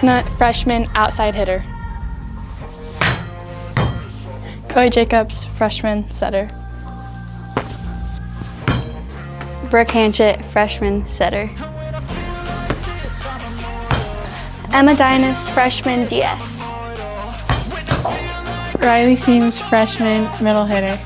Chestnut, freshman, outside hitter. Chloe Jacobs, freshman, setter. Brooke Hanchett, freshman, setter. Emma Dynas, freshman, DS. Riley Seams, freshman, middle hitter.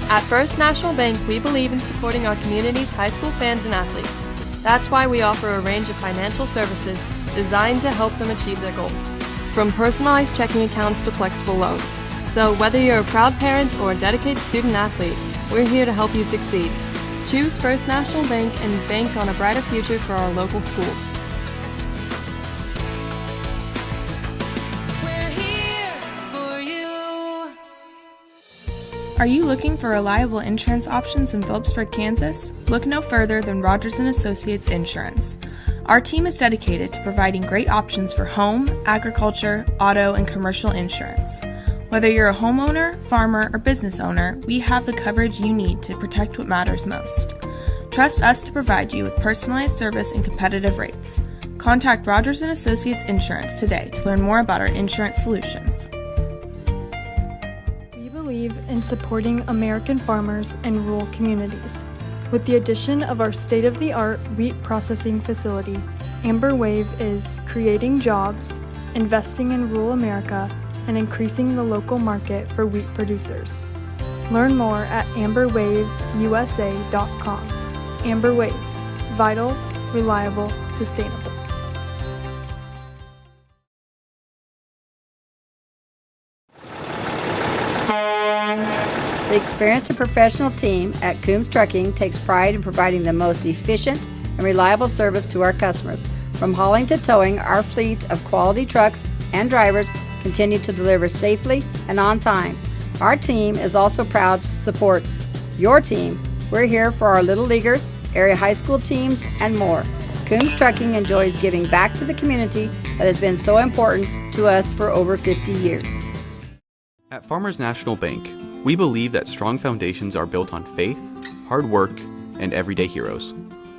At First National Bank, we believe in supporting our community's high school fans and athletes. That's why we offer a range of financial services designed to help them achieve their goals, from personalized checking accounts to flexible loans. So whether you're a proud parent or a dedicated student athlete, we're here to help you succeed. Choose First National Bank and bank on a brighter future for our local schools. Are you looking for reliable insurance options in Phillipsburg, Kansas? Look no further than Rogers & Associates Insurance. Our team is dedicated to providing great options for home, agriculture, auto, and commercial insurance. Whether you're a homeowner, farmer, or business owner, we have the coverage you need to protect what matters most. Trust us to provide you with personalized service and competitive rates. Contact Rogers & Associates Insurance today to learn more about our insurance solutions. Believe in supporting American farmers and rural communities. With the addition of our state-of-the-art wheat processing facility, Amber Wave is creating jobs, investing in rural America, and increasing the local market for wheat producers. Learn more at amberwaveusa.com. Amber Wave, vital, reliable, sustainable. The experienced and professional team at Coombs Trucking takes pride in providing the most efficient and reliable service to our customers. From hauling to towing, our fleet of quality trucks and drivers continue to deliver safely and on time. Our team is also proud to support your team. We're here for our Little Leaguers, area high school teams, and more. Coombs Trucking enjoys giving back to the community that has been so important to us for over 50 years. At Farmers National Bank, we believe that strong foundations are built on faith, hard work, and everyday heroes.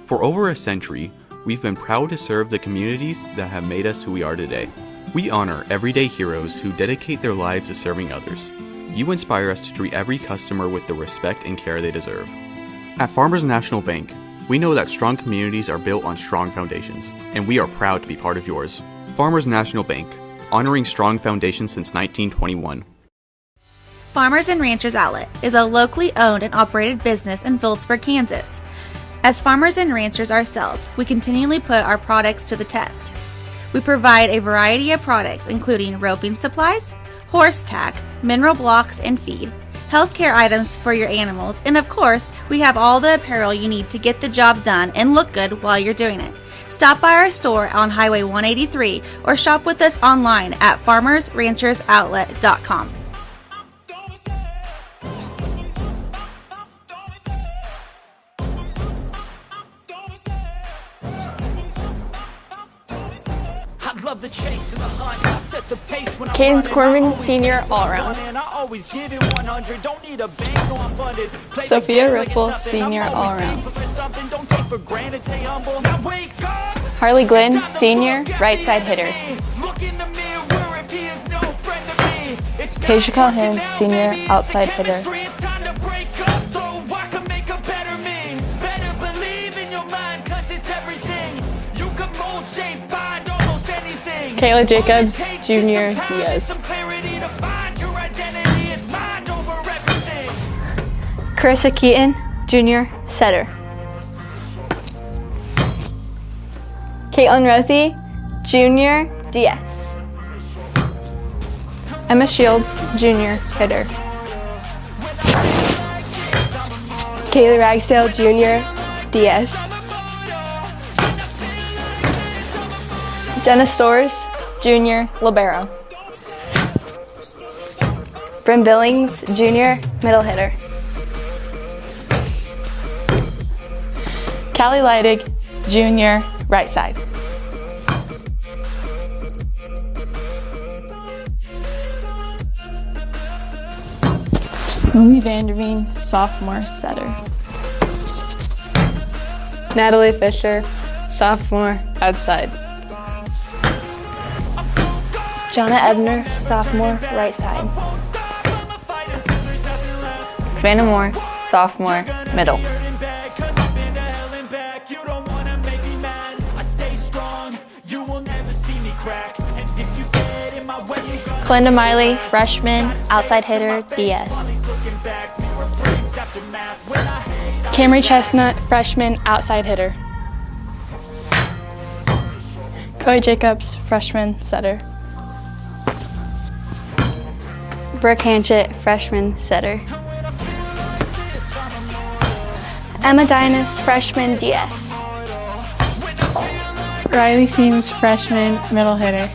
For over a century, we've been proud to serve the communities that have made us who we are today. We honor everyday heroes who dedicate their lives to serving others. You inspire us to treat every customer with the respect and care they deserve. At Farmers National Bank, we know that strong communities are built on strong foundations, and we are proud to be part of yours. Farmers National Bank, honoring strong foundations since 1921. Farmers and Ranchers Outlet is a locally owned and operated business in Phillipsburg, Kansas. As farmers and ranchers ourselves, we continually put our products to the test. We provide a variety of products including roping supplies, horse tack, mineral blocks and feed, healthcare items for your animals, and of course, we have all the apparel you need to get the job done and look good while you're doing it. Stop by our store on Highway 183 or shop with us online at farmersranchersoutlet.com. Cadence Corman, senior all-around. Sophia Ripple, senior all-around. Harley Glynn, senior, right side hitter. Tasia Calhoun, senior, outside hitter. Kayla Jacobs, Junior, Diaz. Carissa Keaton, junior, setter. Caitlin Rothy, junior, DS. Emma Shields, junior, hitter. Kaylee Ragsdale, junior, DS. Jenna Stores, junior, libero. Bryn Billings, junior, middle hitter. Callie Leidig, junior, right side. Amy Vanderveen, sophomore setter. Natalie Fisher, sophomore outside. Jonna Ebner, sophomore right side. Savannah Moore, sophomore middle. Clinda Miley, freshman, outside hitter, DS. Camry Chestnut, freshman, outside hitter. Chloe Jacobs, freshman, setter. Brooke Hanchett, freshman, setter. Emma Dynas, freshman DS. Riley Seams, freshman, middle hitter.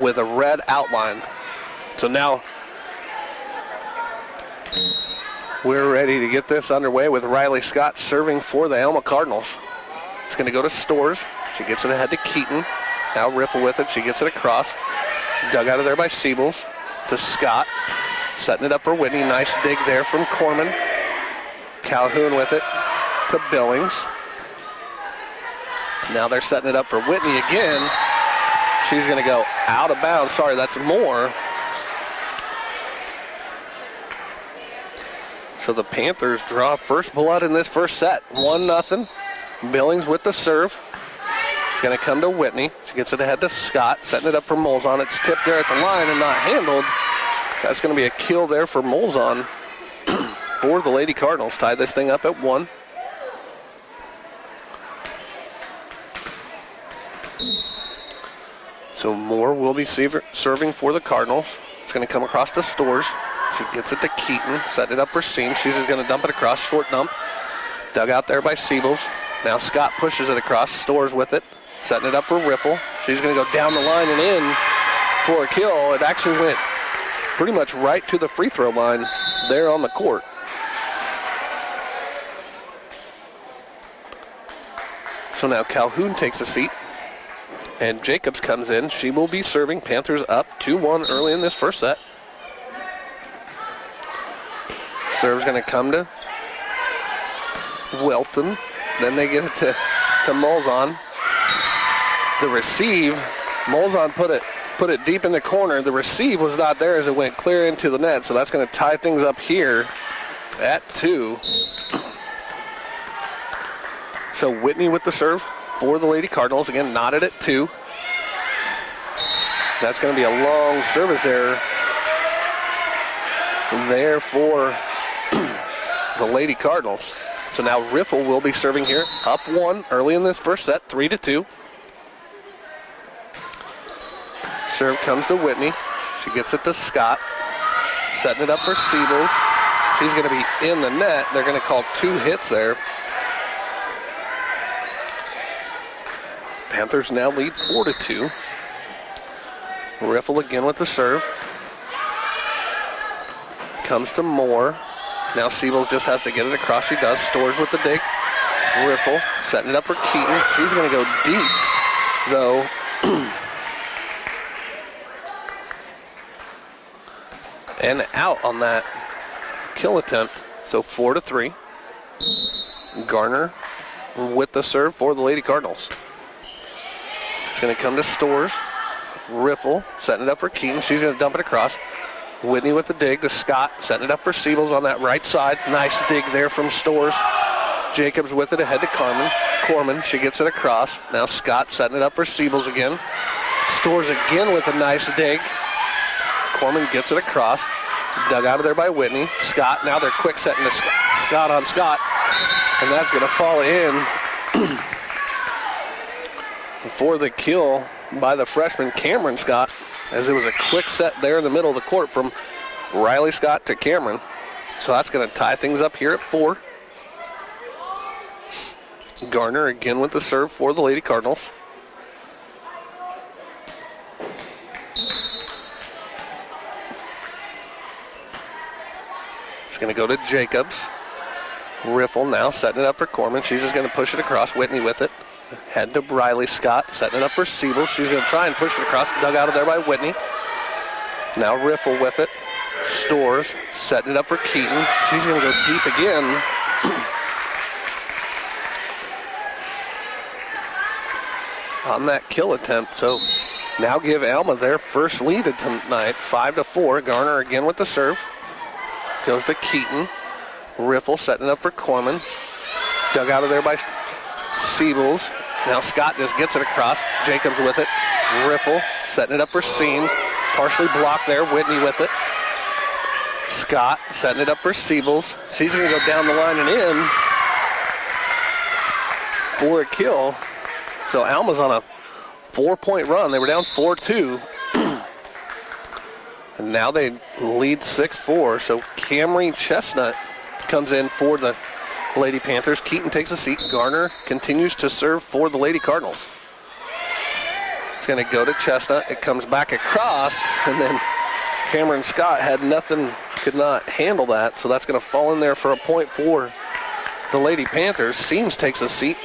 With a red outline. So now we're ready to get this underway with Riley Scott serving for the Alma Cardinals. It's going to go to Stores. She gets it ahead to Keaton. Now Ripple with it. She gets it across. Dug out of there by Siebels to Scott. Setting it up for Whitney. Nice dig there from Corman. Calhoun with it to Billings. Now they're setting it up for Whitney again. She's going to go out of bounds. Sorry, that's Moore. So the Panthers draw first blood in this first set. 1-0. Billings with the serve. It's going to come to Whitney. She gets it ahead to Scott, setting it up for Molzon. It's tipped there at the line and not handled. That's going to be a kill there for Molzon for the Lady Cardinals. Tie this thing up at 1. So Moore will be serving for the Cardinals. It's going to come across to Stores. She gets it to Keaton, setting it up for Seam. She's just going to dump it across, short dump. Dug out there by Siebels. Now Scott pushes it across, Stores with it, setting it up for Riffle. She's going to go down the line and in for a kill. It actually went pretty much right to the free throw line there on the court. So now Calhoun takes a seat, and Jacobs comes in. She will be serving. Panthers up 2-1 early in this first set. Serve's going to come to Welton. Then they get it to Molzon. The receive, Molzon put it deep in the corner. The receive was not there as it went clear into the net, so that's going to tie things up here at 2. So Whitney with the serve for the Lady Cardinals. Again, knotted at 2. That's going to be a long service error there for the Lady Cardinals. So now Riffle will be serving here, up 1 early in this first set, 3-2. Serve comes to Whitney. She gets it to Scott, setting it up for Siebels. She's going to be in the net. They're going to call 2 hits there. Panthers now lead 4-2. Riffle again with the serve. Comes to Moore. Now Siebels just has to get it across. She does. Stores with the dig. Riffle setting it up for Keaton. She's going to go deep, though. And out on that kill attempt. So 4-3. Garner with the serve for the Lady Cardinals. It's going to come to Stores. Riffle setting it up for Keaton. She's going to dump it across. Whitney with the dig to Scott, setting it up for Siebels on that right side. Nice dig there from Stores. Jacobs with it ahead to Corman. She gets it across. Now Scott setting it up for Siebels again. Stores again with a nice dig. Corman gets it across. Dug out of there by Whitney. Scott, now they're quick setting to Scott on Scott. And that's going to fall in for the kill by the freshman Cameron Scott, as it was a quick set there in the middle of the court from Riley Scott to Cameron. So that's going to tie things up here at 4. Garner again with the serve for the Lady Cardinals. It's going to go to Jacobs. Riffle now setting it up for Corman. She's just going to push it across. Whitney with it. Head to Riley Scott, setting it up for Siebel. She's going to try and push it across. Dug out of there by Whitney. Now Riffle with it. Stores, setting it up for Keaton. She's going to go deep again. On that kill attempt. So now give Alma their first lead of tonight, 5-4. Garner again with the serve. Goes to Keaton. Riffle setting it up for Corman. Dug out of there by Siebels. Now Scott just gets it across. Jacobs with it. Riffle setting it up for Seams. Partially blocked there. Whitney with it. Scott setting it up for Siebels. She's going to go down the line and in for a kill. So Alma's on a 4-point run. They were down 4-2. And now they lead 6-4. So Camry Chestnut comes in for the Lady Panthers. Keaton takes a seat. Garner continues to serve for the Lady Cardinals. It's going to go to Chestnut. It comes back across, and then Cameron Scott had nothing, could not handle that, so that's going to fall in there for a point for the Lady Panthers. Seams takes a seat.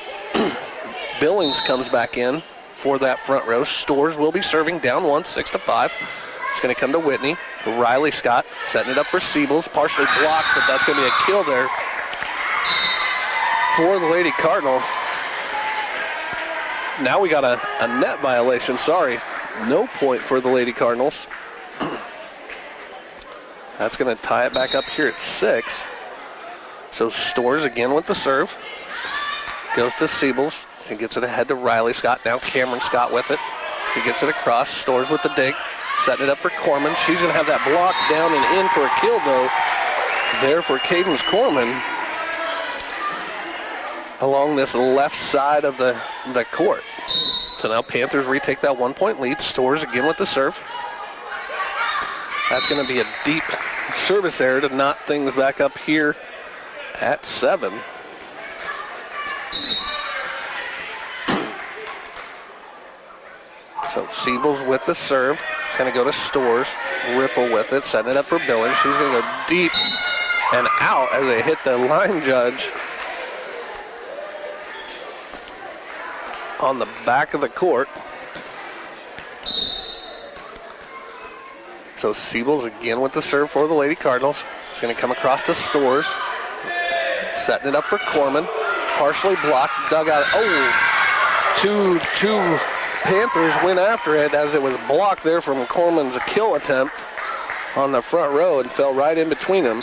Billings comes back in for that front row. Stores will be serving down 1, 6-5. It's going to come to Whitney. Riley Scott setting it up for Siebels. Partially blocked, but that's going to be a kill there for the Lady Cardinals. Now we got a net violation. Sorry. No point for the Lady Cardinals. That's going to tie it back up here at 6. So Stores again with the serve. Goes to Siebels. She gets it ahead to Riley Scott. Now Cameron Scott with it. She gets it across. Stores with the dig. Setting it up for Corman. She's going to have that block down and in for a kill, though. There for Cadence Corman. Along this left side of the court. So now Panthers retake that 1-point lead. Stores again with the serve. That's going to be a deep service error to knot things back up here at 7. So Siebels with the serve. It's going to go to Stores. Riffle with it, setting it up for Billings. She's going to go deep and out as they hit the line judge on the back of the court. So Siebels again with the serve for the Lady Cardinals. It's going to come across to Stores. Setting it up for Corman. Partially blocked, dug out. Oh, two Panthers went after it as it was blocked there from Corman's kill attempt on the front row and fell right in between them.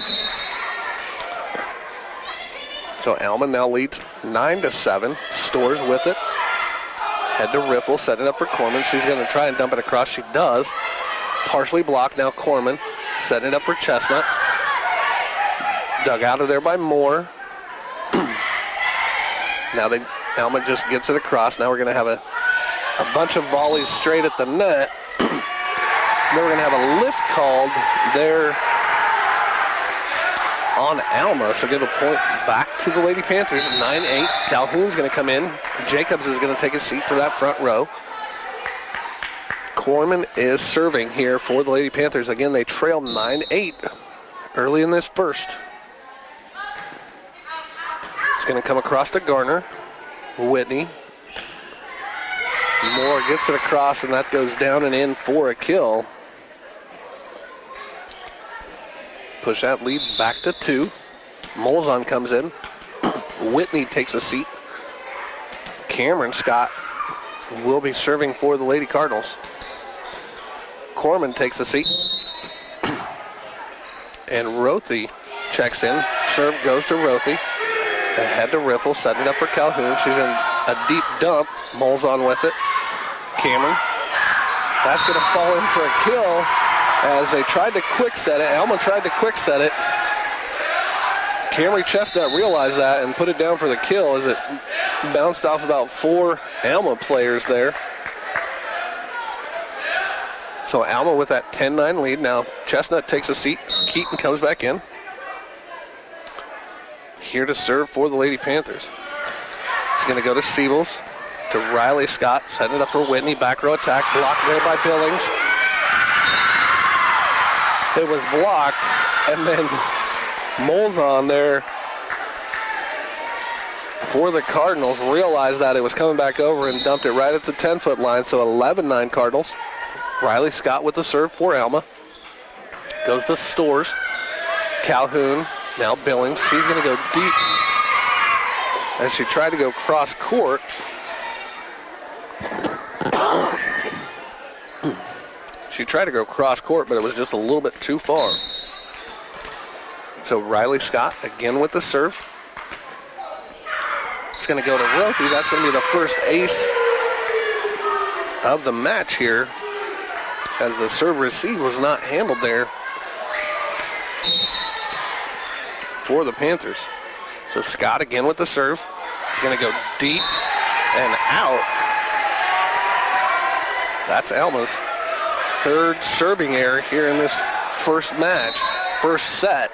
So Alma now leads 9-7. Stores with it. Head to Riffle, set it up for Corman. She's going to try and dump it across. She does. Partially blocked. Now Corman setting it up for Chestnut. Dug out of there by Moore. Now Alma just gets it across. Now we're going to have a bunch of volleys straight at the net. Then we're going to have a lift called there on Alma. So give a point back to the Lady Panthers. 9-8. Calhoun's going to come in. Jacobs is going to take a seat for that front row. Corman is serving here for the Lady Panthers. Again, they trailed 9-8 early in this first. It's going to come across to Garner. Whitney. Moore gets it across, and that goes down and in for a kill. Push that lead back to 2. Molzon comes in. Whitney takes a seat. Cameron Scott will be serving for the Lady Cardinals. Corman takes a seat. And Rothy checks in. Serve goes to Rothy. Ahead to Riffle, setting it up for Calhoun. She's in a deep dump. Molzon with it. Cameron. That's going to fall in for a kill as they tried to quick set it. Alma tried to quick set it. Camry Chestnut realized that and put it down for the kill as it bounced off about 4 Alma players there. So Alma with that 10-9 lead. Now Chestnut takes a seat. Keaton comes back in. Here to serve for the Lady Panthers. It's going to go to Siebels, to Riley Scott, setting it up for Whitney. Back row attack, blocked there by Billings. It was blocked, and then Molzon there for the Cardinals realized that it was coming back over and dumped it right at the 10-foot line. So 11-9 Cardinals. Riley Scott with the serve for Alma. Goes to Stores. Calhoun. Now Billings, she's going to go deep as she tried to go cross court. She tried to go cross court, but it was just a little bit too far. So Riley Scott again with the serve. It's going to go to Rothy. That's going to be the first ace of the match here as the serve receive was not handled there for the Panthers. So Scott again with the serve. He's going to go deep and out. That's Alma's third serving error here in this first match, first set.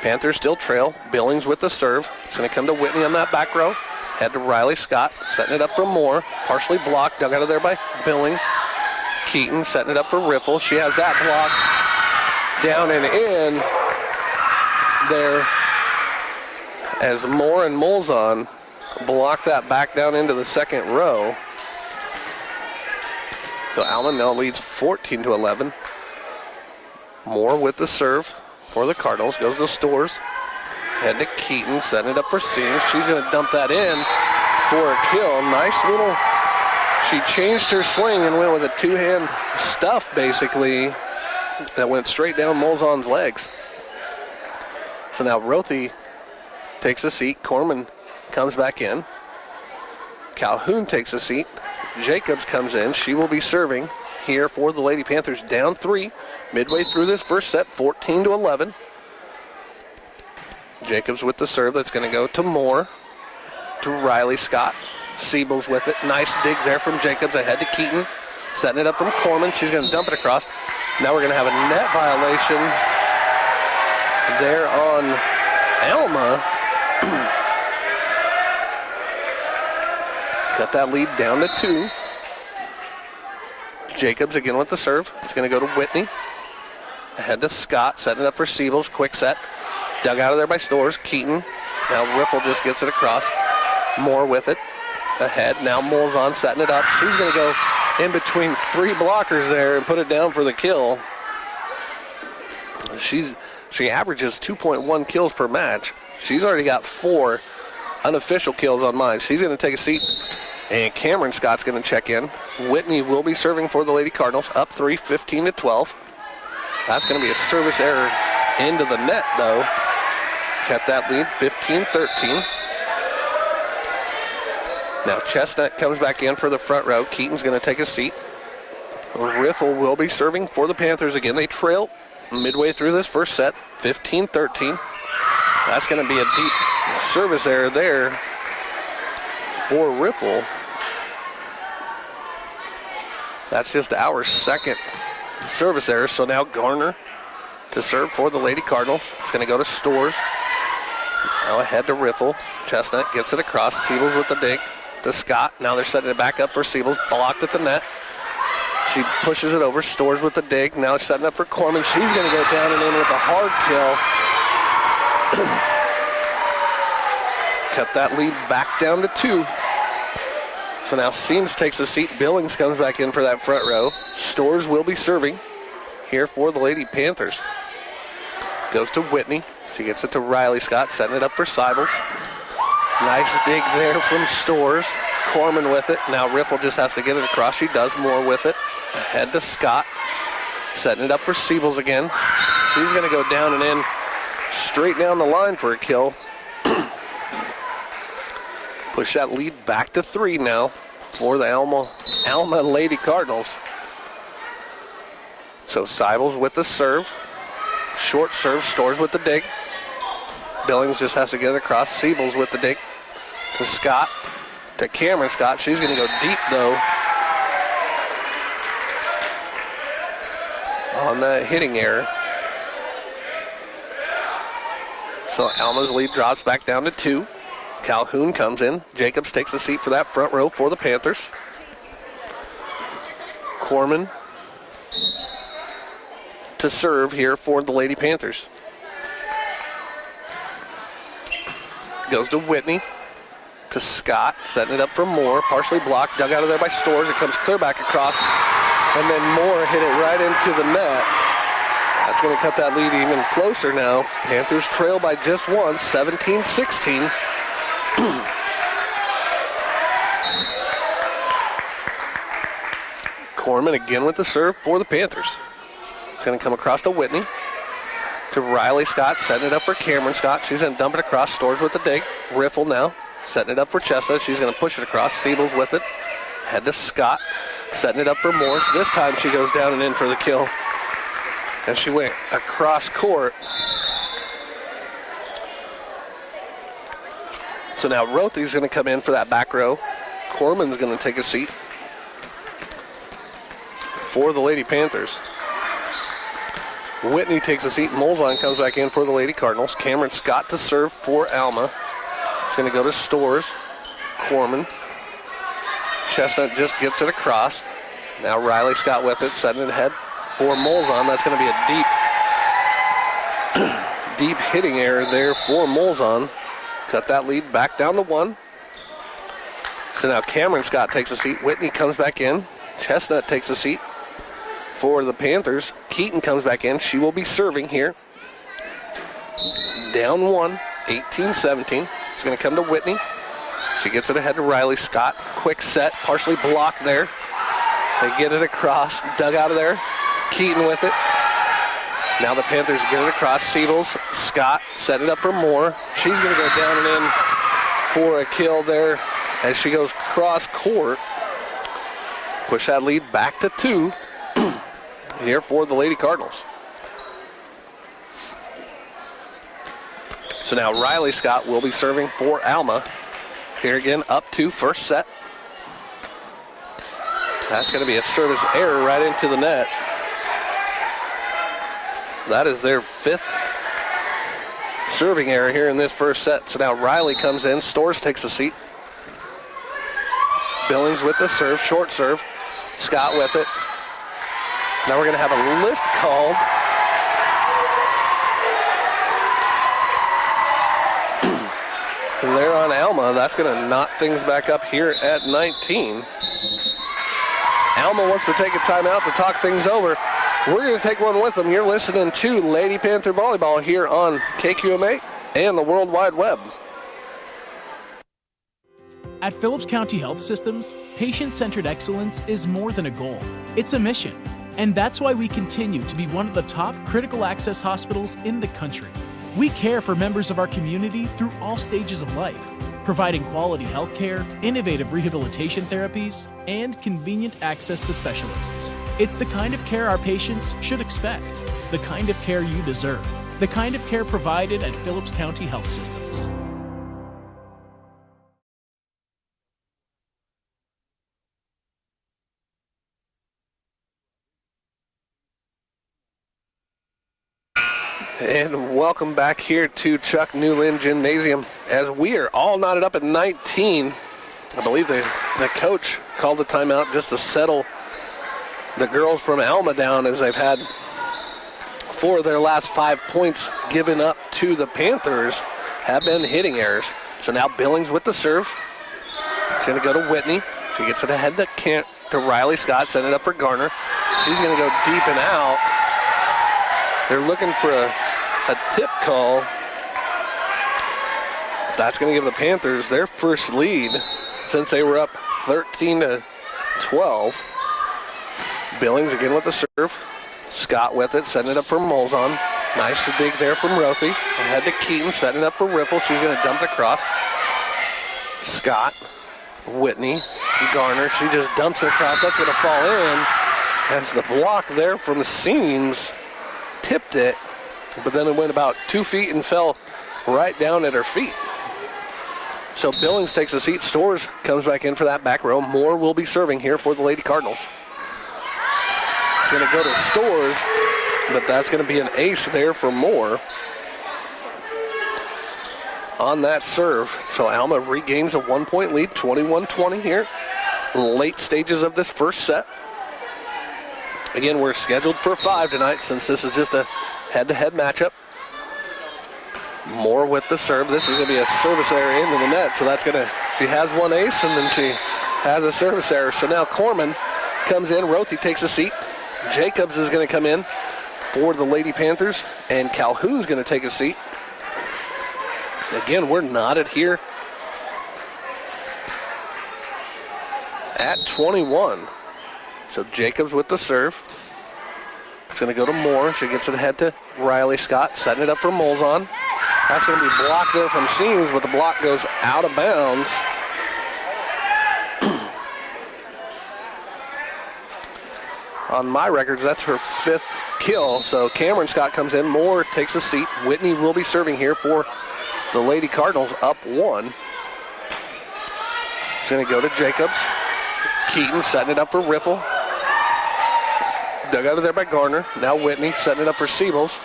Panthers still trail. Billings with the serve. It's going to come to Whitney on that back row. Head to Riley Scott, setting it up for Moore. Partially blocked, dug out of there by Billings. Keaton setting it up for Riffle. She has that block down and in there as Moore and Molzon block that back down into the second row. So Alma now leads 14-11. Moore with the serve for the Cardinals. Goes to Stores. Head to Keaton, setting it up for Seams. She's going to dump that in for a kill. Nice little, she changed her swing and went with a two-hand stuff, basically, that went straight down Molzon's legs. So now Rothy takes a seat. Corman comes back in. Calhoun takes a seat. Jacobs comes in. She will be serving here for the Lady Panthers, down 3 midway through this first set, 14-11. Jacobs with the serve. That's going to go to Moore, to Riley Scott. Siebels with it. Nice dig there from Jacobs ahead to Keaton. Setting it up from Corman. She's going to dump it across. Now we're going to have a net violation there on Alma. Cut that lead down to 2. Jacobs again with the serve. It's going to go to Whitney. Ahead to Scott, setting it up for Siebels. Quick set. Dug out of there by Stores. Keaton. Now Riffle just gets it across. Moore with it. Ahead. Now Molzon setting it up. She's going to go in between 3 blockers there and put it down for the kill. She averages 2.1 kills per match. She's already got 4 unofficial kills on mine. She's going to take a seat. And Cameron Scott's going to check in. Whitney will be serving for the Lady Cardinals. Up 3, 15-12. That's going to be a service error into the net, though. Kept that lead, 15-13. Now Chestnut comes back in for the front row. Keaton's going to take a seat. Riffle will be serving for the Panthers again. They trail midway through this first set, 15-13. That's going to be a deep service error there for Riffle. That's just our second service error. So now Garner to serve for the Lady Cardinals. It's going to go to Stores. Now ahead to Riffle. Chestnut gets it across. Siebels with the dig to Scott. Now they're setting it back up for Siebels. Blocked at the net. She pushes it over. Stores with the dig. Now it's setting up for Corman. She's going to go down and in with a hard kill. Cut that lead back down to 2. So now Seams takes a seat. Billings comes back in for that front row. Stores will be serving here for the Lady Panthers. Goes to Whitney. She gets it to Riley Scott, setting it up for Seibels. Nice dig there from Stores. Corman with it. Now Riffle just has to get it across. She does more with it. Ahead to Scott. Setting it up for Siebels again. She's going to go down and in straight down the line for a kill. Push that lead back to 3 now for the Alma Lady Cardinals. So Seibels with the serve. Short serve. Stores with the dig. Billings just has to get it across. Siebels with the dig. To Scott. To Cameron Scott. She's going to go deep, though, on that hitting error. So Alma's lead drops back down to 2. Calhoun comes in. Jacobs takes a seat for that front row for the Panthers. Corman to serve here for the Lady Panthers. Goes to Whitney. To Scott, setting it up for Moore. Partially blocked, dug out of there by Stores. It comes clear back across. And then Moore hit it right into the net. That's going to cut that lead even closer now. Panthers trail by just 1, 17-16. Corman again with the serve for the Panthers. It's going to come across to Whitney. To Riley Scott, setting it up for Cameron Scott. She's going to dump it across. Stores with the dig. Riffle now, setting it up for Chestnut. She's going to push it across. Siebels with it. Head to Scott, setting it up for Moore. This time she goes down and in for the kill. And she went across court. So now Rothy's going to come in for that back row. Corman's going to take a seat for the Lady Panthers. Whitney takes a seat. Molzon comes back in for the Lady Cardinals. Cameron Scott to serve for Alma. It's going to go to Stores. Corman. Chestnut just gets it across. Now Riley Scott with it, setting it ahead for Molzon. That's going to be a deep hitting error there for Molzon. Cut that lead back down to 1. So now Cameron Scott takes a seat. Whitney comes back in. Chestnut takes a seat for the Panthers. Keaton comes back in. She will be serving here. Down 1, 18-17. It's going to come to Whitney. She gets it ahead to Riley Scott. Quick set, partially blocked there. They get it across, dug out of there. Keaton with it. Now the Panthers get it across. Siebels, Scott, set it up for Moore. She's going to go down and in for a kill there as she goes cross court. Push that lead back to 2 here for the Lady Cardinals. So now Riley Scott will be serving for Alma. Here again, up 2, first set. That's going to be a service error right into the net. That is their 5th serving error here in this first set. So now Riley comes in. Storrs takes a seat. Billings with the serve, short serve. Scott with it. Now we're going to have a lift called. There on Alma. That's going to knock things back up here at 19. Alma wants to take a timeout to talk things over. We're going to take one with them. You're listening to Lady Panther Volleyball here on KQMA and the World Wide Web. At Phillips County Health Systems, patient-centered excellence is more than a goal. It's a mission. And that's why we continue to be one of the top critical access hospitals in the country. We care for members of our community through all stages of life, providing quality health care, innovative rehabilitation therapies, and convenient access to specialists. It's the kind of care our patients should expect, the kind of care you deserve, the kind of care provided at Phillips County Health Systems. And welcome back here to Chuck Newland Gymnasium as we are all knotted up at 19. I believe the coach called a timeout just to settle the girls from Alma down as they've had 4 of their last 5 points given up to the Panthers have been hitting errors. So now Billings with the serve. It's going to go to Whitney. She gets it ahead to Riley Scott, setting it up for Garner. She's going to go deep and out. They're looking for a tip call. That's going to give the Panthers their first lead since they were up 13-12. Billings again with the serve. Scott with it, setting it up for Molzon. Nice dig there from Rothy. Ahead to Keaton, setting it up for Ripple. She's going to dump it across. Scott, Whitney, Garner. She just dumps it across. That's going to fall in. As the block there from Seams tipped it, but then it went about 2 feet and fell right down at her feet. So Billings takes a seat. Storrs comes back in for that back row. Moore will be serving here for the Lady Cardinals. It's going to go to Storrs, but that's going to be an ace there for Moore on that serve. So Alma regains a 1-point lead, 21-20 here. Late stages of this first set. Again, we're scheduled for 5 tonight since this is just a head-to-head matchup. Moore with the serve. This is going to be a service error into the net, so that's going to, she has one ace and then she has a service error. So now Corman comes in, Rothy takes a seat. Jacobs is going to come in for the Lady Panthers, and Calhoun's going to take a seat. Again, we're knotted here at 21. So Jacobs with the serve. It's going to go to Moore. She gets it ahead to Riley Scott, setting it up for Molzon. That's going to be blocked there from Seams, but the block goes out of bounds. On my records, that's her 5th kill. So Cameron Scott comes in. Moore takes a seat. Whitney will be serving here for the Lady Cardinals, up 1. It's going to go to Jacobs. Keaton setting it up for Riffle. Dug out of there by Garner. Now Whitney setting it up for Siebels.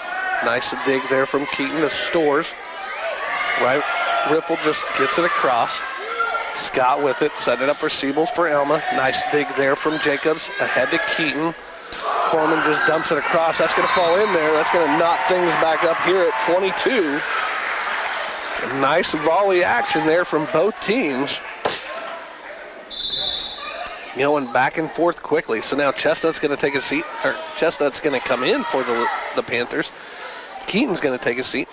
Nice dig there from Keaton to Storrs. Right, Riffle just gets it across. Scott with it, setting it up for Siebels for Alma. Nice dig there from Jacobs. Ahead to Keaton. Corman just dumps it across. That's going to fall in there. That's going to knock things back up here at 22. Nice volley action there from both teams. Going back and forth quickly. So now Chestnut's going to take a seat, or Chestnut's going to come in for the Panthers. Keaton's going to take a seat.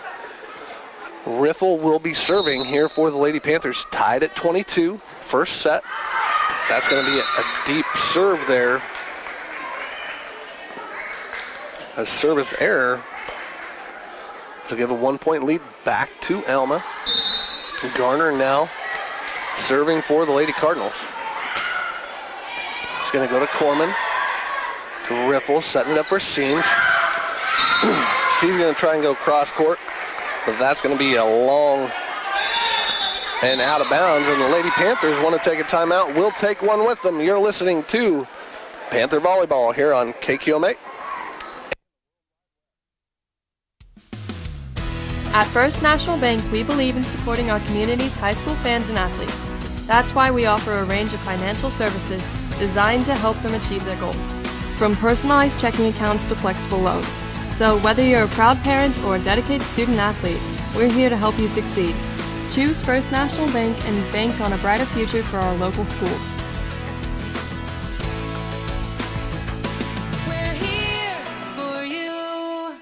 Riffle will be serving here for the Lady Panthers. Tied at 22, first set. That's going to be a deep serve there. A service error to give a 1-point lead back to Alma. Garner now serving for the Lady Cardinals. It's going to go to Corman. To Riffle, setting it up for Seams. She's going to try and go cross court, but that's going to be a long and out of bounds, and the Lady Panthers want to take a timeout. We'll take one with them. You're listening to Panther Volleyball here on KQMA. At First National Bank, we believe in supporting our community's high school fans and athletes. That's why we offer a range of financial services designed to help them achieve their goals, from personalized checking accounts to flexible loans. So whether you're a proud parent or a dedicated student athlete, we're here to help you succeed. Choose First National Bank and bank on a brighter future for our local schools. We're here for you.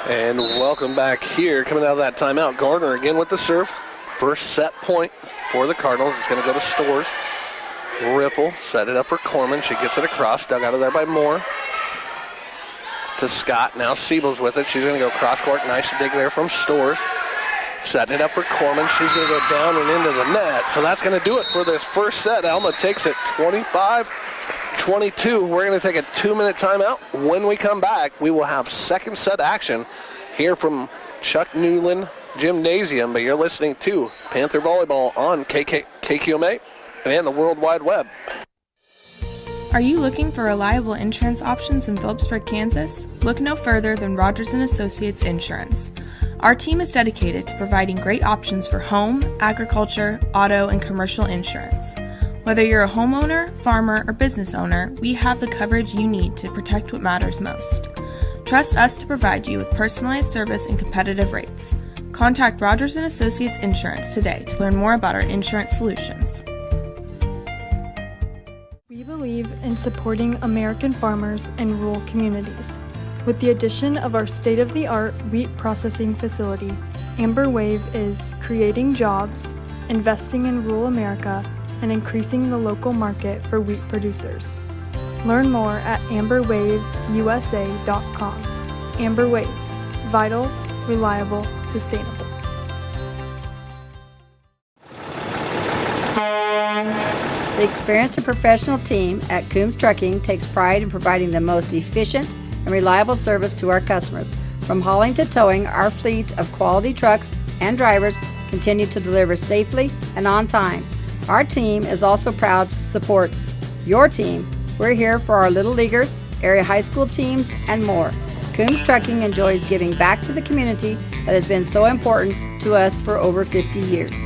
And welcome back here. Coming out of that timeout, Gardner again with the serve. First set point for the Cardinals. It's going to go to Stores. Riffle set it up for Corman. She gets it across. Dug out of there by Moore. To Scott. Now Siebel's with it. She's going to go cross court. Nice dig there from Stores. Setting it up for Corman. She's going to go down and into the net. So that's going to do it for this first set. Alma takes it 25-22. We're going to take a 2-minute timeout. When we come back, we will have second set action here from Chuck Newland Gymnasium. But you're listening to Panther Volleyball on KQMA and the World Wide Web. Are you looking for reliable insurance options in Phillipsburg, Kansas? Look no further than Rogers & Associates Insurance. Our team is dedicated to providing great options for home, agriculture, auto, and commercial insurance. Whether you're a homeowner, farmer, or business owner, we have the coverage you need to protect what matters most. Trust us to provide you with personalized service and competitive rates. Contact Rogers & Associates Insurance today to learn more about our insurance solutions. We believe in supporting American farmers and rural communities. With the addition of our state-of-the-art wheat processing facility, Amber Wave is creating jobs, investing in rural America, and increasing the local market for wheat producers. Learn more at amberwaveusa.com. Amber Wave. Vital, reliable, sustainable. The experienced and professional team at Coombs Trucking takes pride in providing the most efficient and reliable service to our customers. From hauling to towing, our fleet of quality trucks and drivers continue to deliver safely and on time. Our team is also proud to support your team. We're here for our Little Leaguers, area high school teams, and more. Coombs Trucking enjoys giving back to the community that has been so important to us for over 50 years.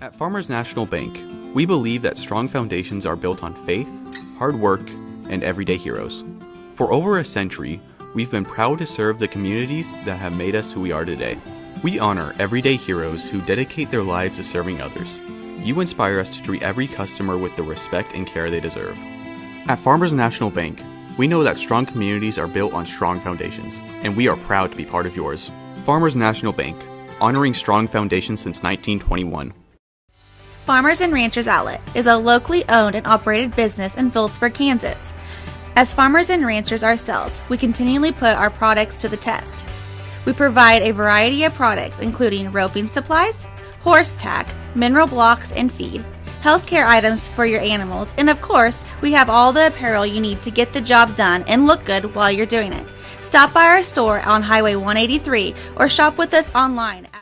At Farmers National Bank, we believe that strong foundations are built on faith, hard work, and everyday heroes. For over a century, we've been proud to serve the communities that have made us who we are today. We honor everyday heroes who dedicate their lives to serving others. You inspire us to treat every customer with the respect and care they deserve. At Farmers National Bank, we know that strong communities are built on strong foundations, and we are proud to be part of yours. Farmers National Bank, honoring strong foundations since 1921. Farmers and Ranchers Outlet is a locally owned and operated business in Phillipsburg, Kansas. As farmers and ranchers ourselves, we continually put our products to the test. We provide a variety of products including roping supplies, horse tack, mineral blocks and feed, healthcare items for your animals, and of course, we have all the apparel you need to get the job done and look good while you're doing it. Stop by our store on Highway 183 or shop with us online at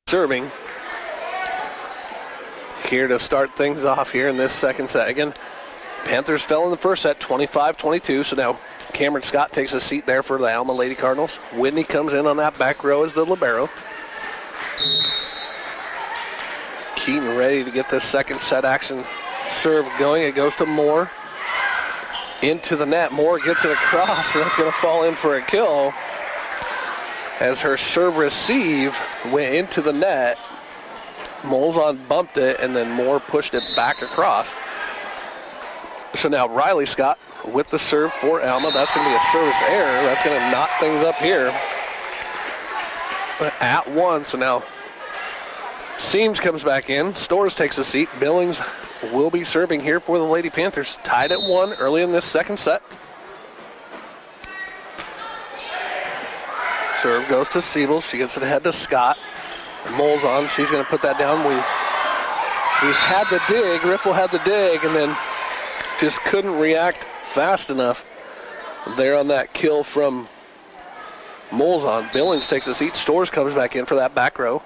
serving here to start things off here in this second set. Again, Panthers fell in the first set 25-22, so now Cameron Scott takes a seat there for the Alma Lady Cardinals. Whitney comes in on that back row as the libero. Keaton ready to get this second set action Serve going, it goes to Moore. Into the net, Moore gets it across, and that's going to fall in for a kill. As her serve receive went into the net, Molzon bumped it, and then Moore pushed it back across. So now Riley Scott with the serve for Alma. That's going to be a service error. That's going to knock things up here at 1. So now Seams comes back in. Stores takes a seat. Billings will be serving here for the Lady Panthers. Tied at 1 early in this second set. Serve goes to Siebel. She gets it ahead to Scott. Molzon, she's going to put that down. We had the dig. Riffle had the dig, and then just couldn't react fast enough there on that kill from Molzon. Billings takes a seat. Stores comes back in for that back row.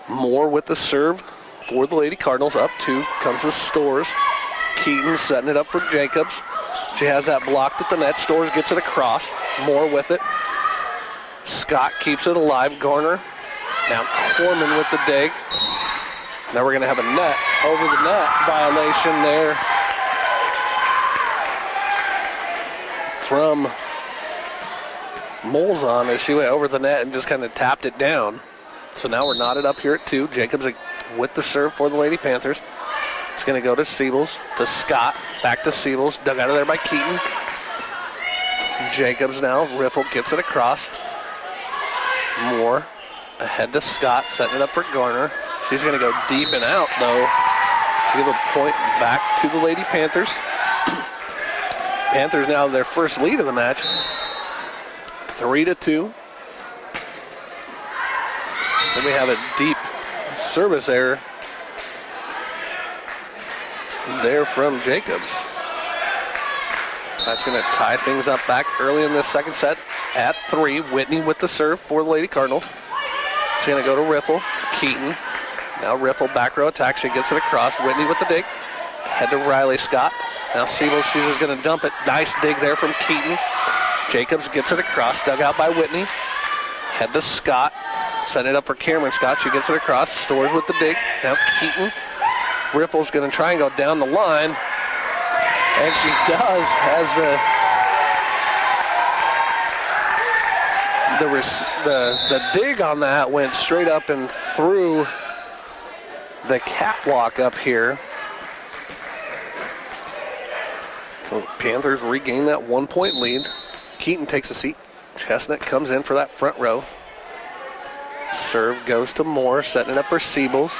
Moore with the serve for the Lady Cardinals. Up 2 comes the Stores. Keaton setting it up for Jacobs. She has that blocked at the net. Stores gets it across. Moore with it. Scott keeps it alive. Garner. Now Corman with the dig. Now we're going to have a net over the net violation there from Molzon as she went over the net and just kind of tapped it down. So now we're knotted up here at 2. Jacobs with the serve for the Lady Panthers. It's going to go to Siebels, to Scott, back to Siebels, dug out of there by Keaton. Jacobs now, Riffle gets it across. Moore ahead to Scott, setting it up for Garner. She's going to go deep and out, though, to give a point back to the Lady Panthers. Panthers now their first lead of the match, 3-2. Then we have a deep service error there from Jacobs. That's going to tie things up back early in this second set at 3. Whitney with the serve for the Lady Cardinals. It's going to go to Riffle. Keaton. Now Riffle back row attack. She gets it across. Whitney with the dig. Head to Riley Scott. Now Siebel, she's just going to dump it. Nice dig there from Keaton. Jacobs gets it across. Dug out by Whitney. Head to Scott. Set it up for Cameron Scott. She gets it across. Stores with the dig. Now Keaton. Riffle's going to try and go down the line. And she does as the dig on that went straight up and through the catwalk up here. Panthers regain that 1-point lead. Keaton takes a seat. Chestnut comes in for that front row. Serve goes to Moore, setting it up for Siebels.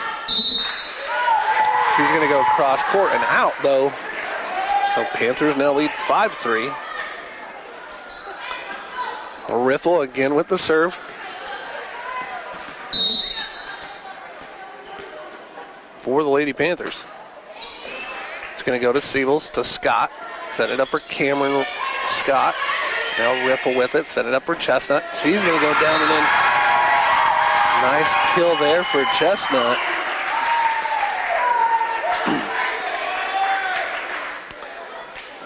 She's going to go cross court and out, though. So Panthers now lead 5-3. Riffle again with the serve. For the Lady Panthers. It's going to go to Siebels, to Scott. Set it up for Cameron Scott. Now Riffle with it. Set it up for Chestnut. She's going to go down and in. Nice kill there for Chestnut.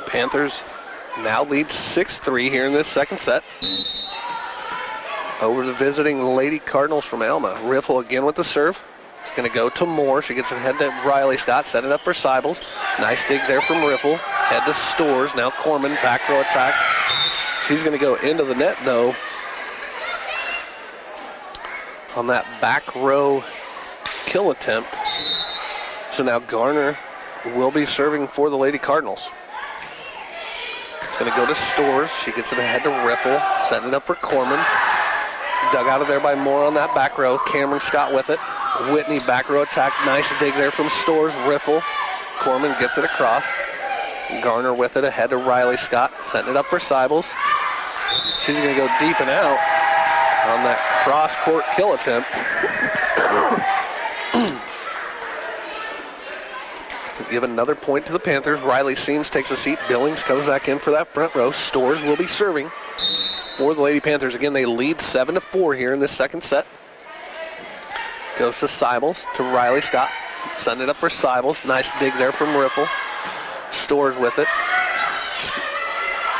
Panthers now lead 6-3 here in this second set. Over the visiting Lady Cardinals from Alma. Riffle again with the serve. It's going to go to Moore. She gets it head to Riley Scott. Set it up for Siebels. Nice dig there from Riffle. Head to Stores. Now Corman, back row attack. She's going to go into the net, though, on that back row kill attempt. So now Garner will be serving for the Lady Cardinals. It's going to go to Stores. She gets it ahead to Riffle. Setting it up for Corman. Dug out of there by Moore on that back row. Cameron Scott with it. Whitney back row attack. Nice dig there from Stores. Riffle. Corman gets it across. Garner with it ahead to Riley Scott. Setting it up for Siebels. She's going to go deep and out on that cross-court kill attempt. Give another point to the Panthers. Riley Seams takes a seat. Billings comes back in for that front row. Stores will be serving for the Lady Panthers. Again, they lead 7-4 here in this second set. Goes to Siebels, to Riley Scott. Send it up for Siebels. Nice dig there from Riffle. Stores with it.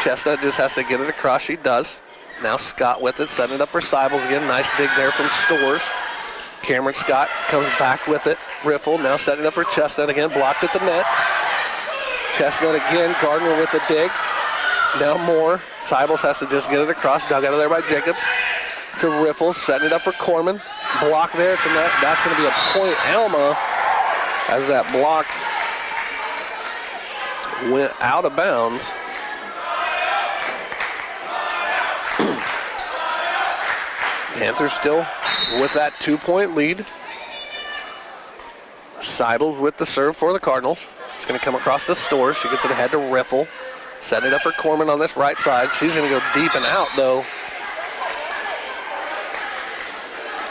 Chestnut just has to get it across. She does. Now Scott with it. Setting it up for Siebels again. Nice dig there from Stores. Cameron Scott comes back with it. Riffle now setting up for Chestnut again, blocked at the net. Chestnut again, Gardner with the dig. Now Moore. Seibels has to just get it across, dug out of there by Jacobs. To Riffle, setting it up for Corman. Block there at the net. That's going to be a point. Alma, as that block went out of bounds. Panthers still with that 2-point lead. Seibels with the serve for the Cardinals. It's going to come across the Stores. She gets it ahead to Riffle. Set it up for Corman on this right side. She's going to go deep and out, though.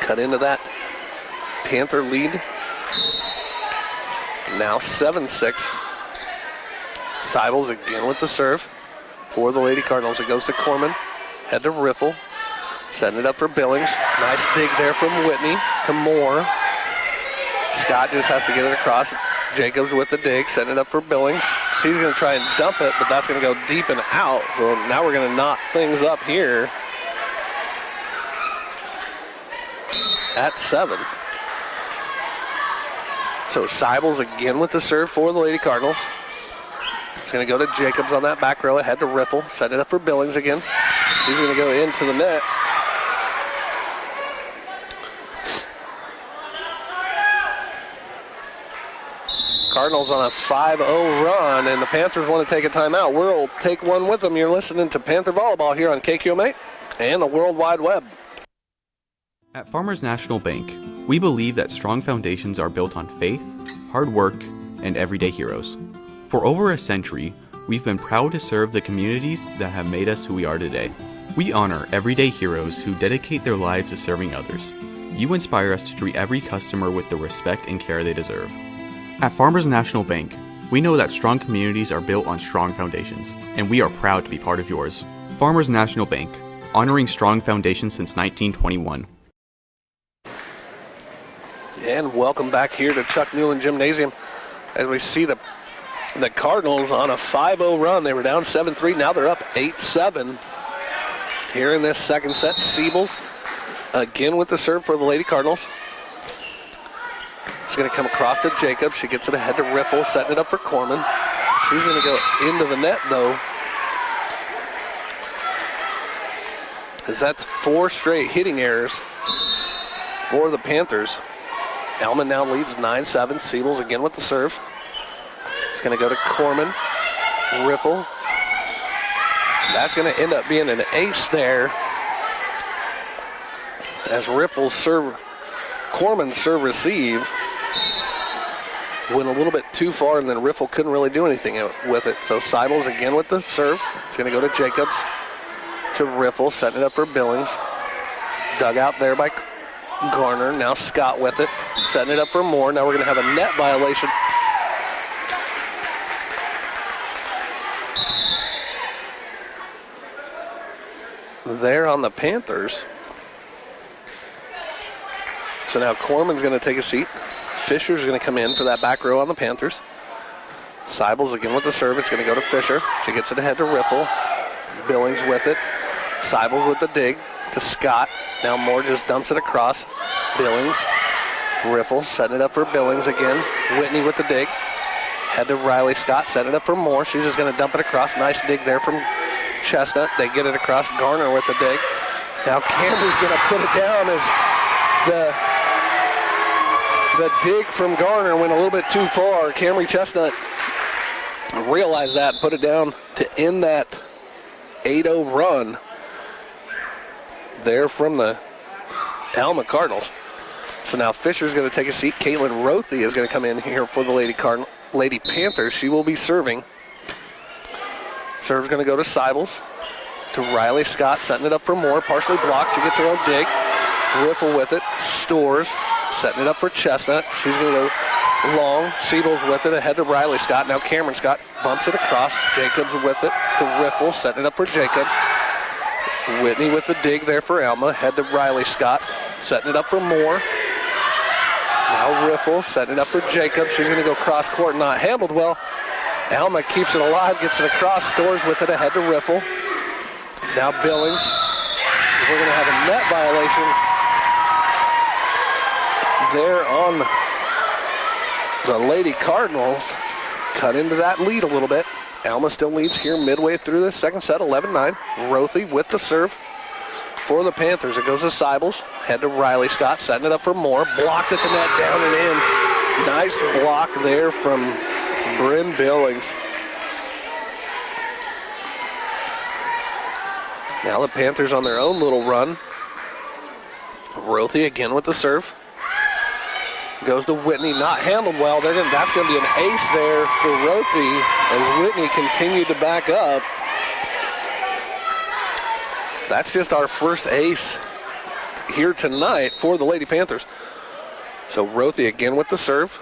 Cut into that Panther lead. Now 7-6. Seibels again with the serve for the Lady Cardinals. It goes to Corman. Head to Riffle. Setting it up for Billings. Nice dig there from Whitney to Moore. Scott just has to get it across. Jacobs with the dig, setting it up for Billings. She's going to try and dump it, but that's going to go deep and out. So now we're going to knot things up here at 7. So Seibels again with the serve for the Lady Cardinals. It's going to go to Jacobs on that back row, ahead to Riffle. Set it up for Billings again. She's going to go into the net. Cardinals on a 5-0 run, and the Panthers want to take a timeout. We'll take one with them. You're listening to Panther Volleyball here on KQMA and the World Wide Web. At Farmers National Bank, we believe that strong foundations are built on faith, hard work, and everyday heroes. For over a century, we've been proud to serve the communities that have made us who we are today. We honor everyday heroes who dedicate their lives to serving others. You inspire us to treat every customer with the respect and care they deserve. At Farmers National Bank, we know that strong communities are built on strong foundations, and we are proud to be part of yours. Farmers National Bank, honoring strong foundations since 1921. And welcome back here to Chuck Newland Gymnasium as we see the Cardinals on a 5-0 run. They were down 7-3, now they're up 8-7. Here in this second set, Seibels again with the serve for the Lady Cardinals. It's going to come across to Jacobs. She gets it ahead to Riffle, setting it up for Corman. She's going to go into the net, though, because that's 4 straight hitting errors for the Panthers. Alma now leads 9-7. Seibels again with the serve. It's going to go to Corman. Riffle. That's going to end up being an ace there, as Riffle's serve, Corman's serve receive went a little bit too far, and then Riffle couldn't really do anything with it. So Seibels again with the serve. It's going to go to Jacobs, to Riffle, setting it up for Billings. Dug out there by Garner. Now Scott with it, setting it up for Moore. Now we're going to have a net violation. There on the Panthers. So now Corman's going to take a seat. Fisher's going to come in for that back row on the Panthers. Seibels again with the serve. It's going to go to Fisher. She gets it ahead to Riffle. Billings with it. Seibels with the dig to Scott. Now Moore just dumps it across. Billings. Riffle setting it up for Billings again. Whitney with the dig. Head to Riley Scott. Setting it up for Moore. She's just going to dump it across. Nice dig there from Chestnut. They get it across. Garner with the dig. Now Camber's going to put it down as the dig from Garner went a little bit too far. Camry Chestnut realized that and put it down to end that 8-0 run there from the Alma Cardinals. So now Fisher's going to take a seat. Caitlin Rothy is going to come in here for the Lady Panthers. She will be serving. Serve's going to go to Seibels, to Riley Scott, setting it up for Moore. Partially blocked. She gets her own dig. Riffle with it. Stores. Setting it up for Chestnut. She's going to go long. Seibels with it ahead to Riley Scott. Now Cameron Scott bumps it across. Jacobs with it to Riffle. Setting it up for Jacobs. Whitney with the dig there for Alma. Head to Riley Scott. Setting it up for Moore. Now Riffle setting it up for Jacobs. She's going to go cross court. Not handled well. Alma keeps it alive. Gets it across. Stores with it ahead to Riffle. Now Billings. We're going to have a net violation there on the Lady Cardinals. Cut into that lead a little bit. Alma still leads here midway through this second set, 11-9. Rothy with the serve for the Panthers. It goes to Seibels. Head to Riley Scott, setting it up for Moore. Blocked at the net, down and in. Nice block there from Bryn Billings. Now the Panthers on their own little run. Rothy again with the serve. Goes to Whitney, not handled well. That's going to be an ace there for Rothy as Whitney continued to back up. That's just our first ace here tonight for the Lady Panthers. So Rothy again with the serve.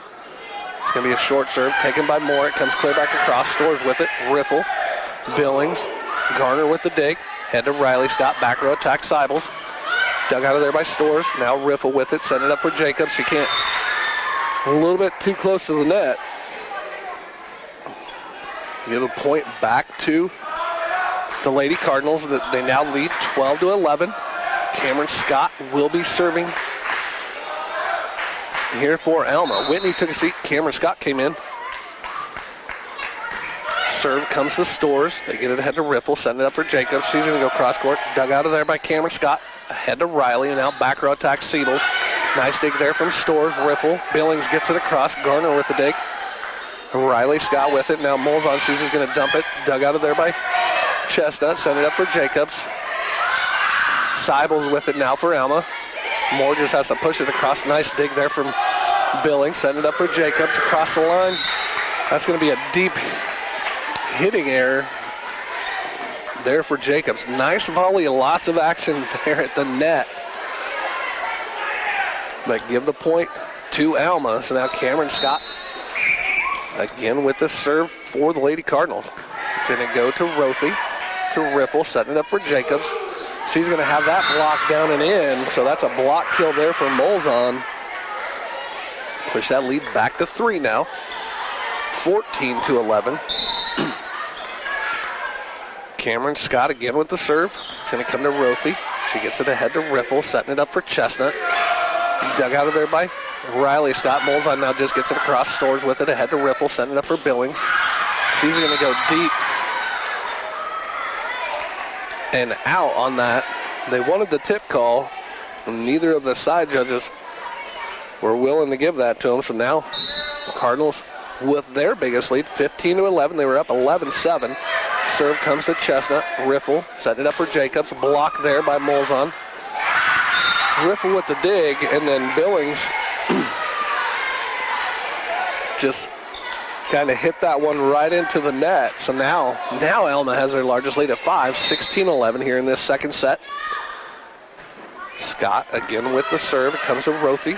It's going to be a short serve taken by Moore. It comes clear back across. Stores with it. Riffle, Billings, Garner with the dig. Head to Riley Scott. Back row attack Seibels. Dug out of there by Stores. Now Riffle with it. Send it up for Jacobs. She can't. A little bit too close to the net. Give a point back to the Lady Cardinals. They now lead 12-11. Cameron Scott will be serving here for Alma. Whitney took a seat. Cameron Scott came in. Serve comes to Stores. They get it ahead to Riffle. Send it up for Jacobs. She's going to go cross court. Dug out of there by Cameron Scott. Ahead to Riley. And now back row attack Seibels. Nice dig there from Stores. Riffle. Billings gets it across. Garner with the dig. Riley Scott with it. Now Molzon. She's just going to dump it. Dug out of there by Chestnut. Send it up for Jacobs. Seibels with it now for Alma. Moore just has to push it across. Nice dig there from Billings. Send it up for Jacobs across the line. That's going to be a deep hitting error there for Jacobs. Nice volley. Lots of action there at the net. But give the point to Alma. So now Cameron Scott again with the serve for the Lady Cardinals. It's going to go to Rothy, to Riffle, setting it up for Jacobs. She's going to have that block down and in. So that's a block kill there for Molzon. Push that lead back to 3 now. 14-11. Cameron Scott again with the serve. It's going to come to Rothy. She gets it ahead to Riffle, setting it up for Chestnut. Dug out of there by Riley Scott. Molzon now just gets it across. Stores with it ahead to Riffle, setting it up for Billings. She's going to go deep and out on that. They wanted the tip call, and neither of the side judges were willing to give that to them. So now the Cardinals with their biggest lead, 15-11. They were up 11-7. Serve comes to Chestnut. Riffle setting it up for Jacobs. Blocked there by Molzon. Riffle with the dig, and then Billings just kind of hit that one right into the net. So now Alma has their largest lead at 5, 16-11 here in this second set. Scott again with the serve. It comes to Rothy.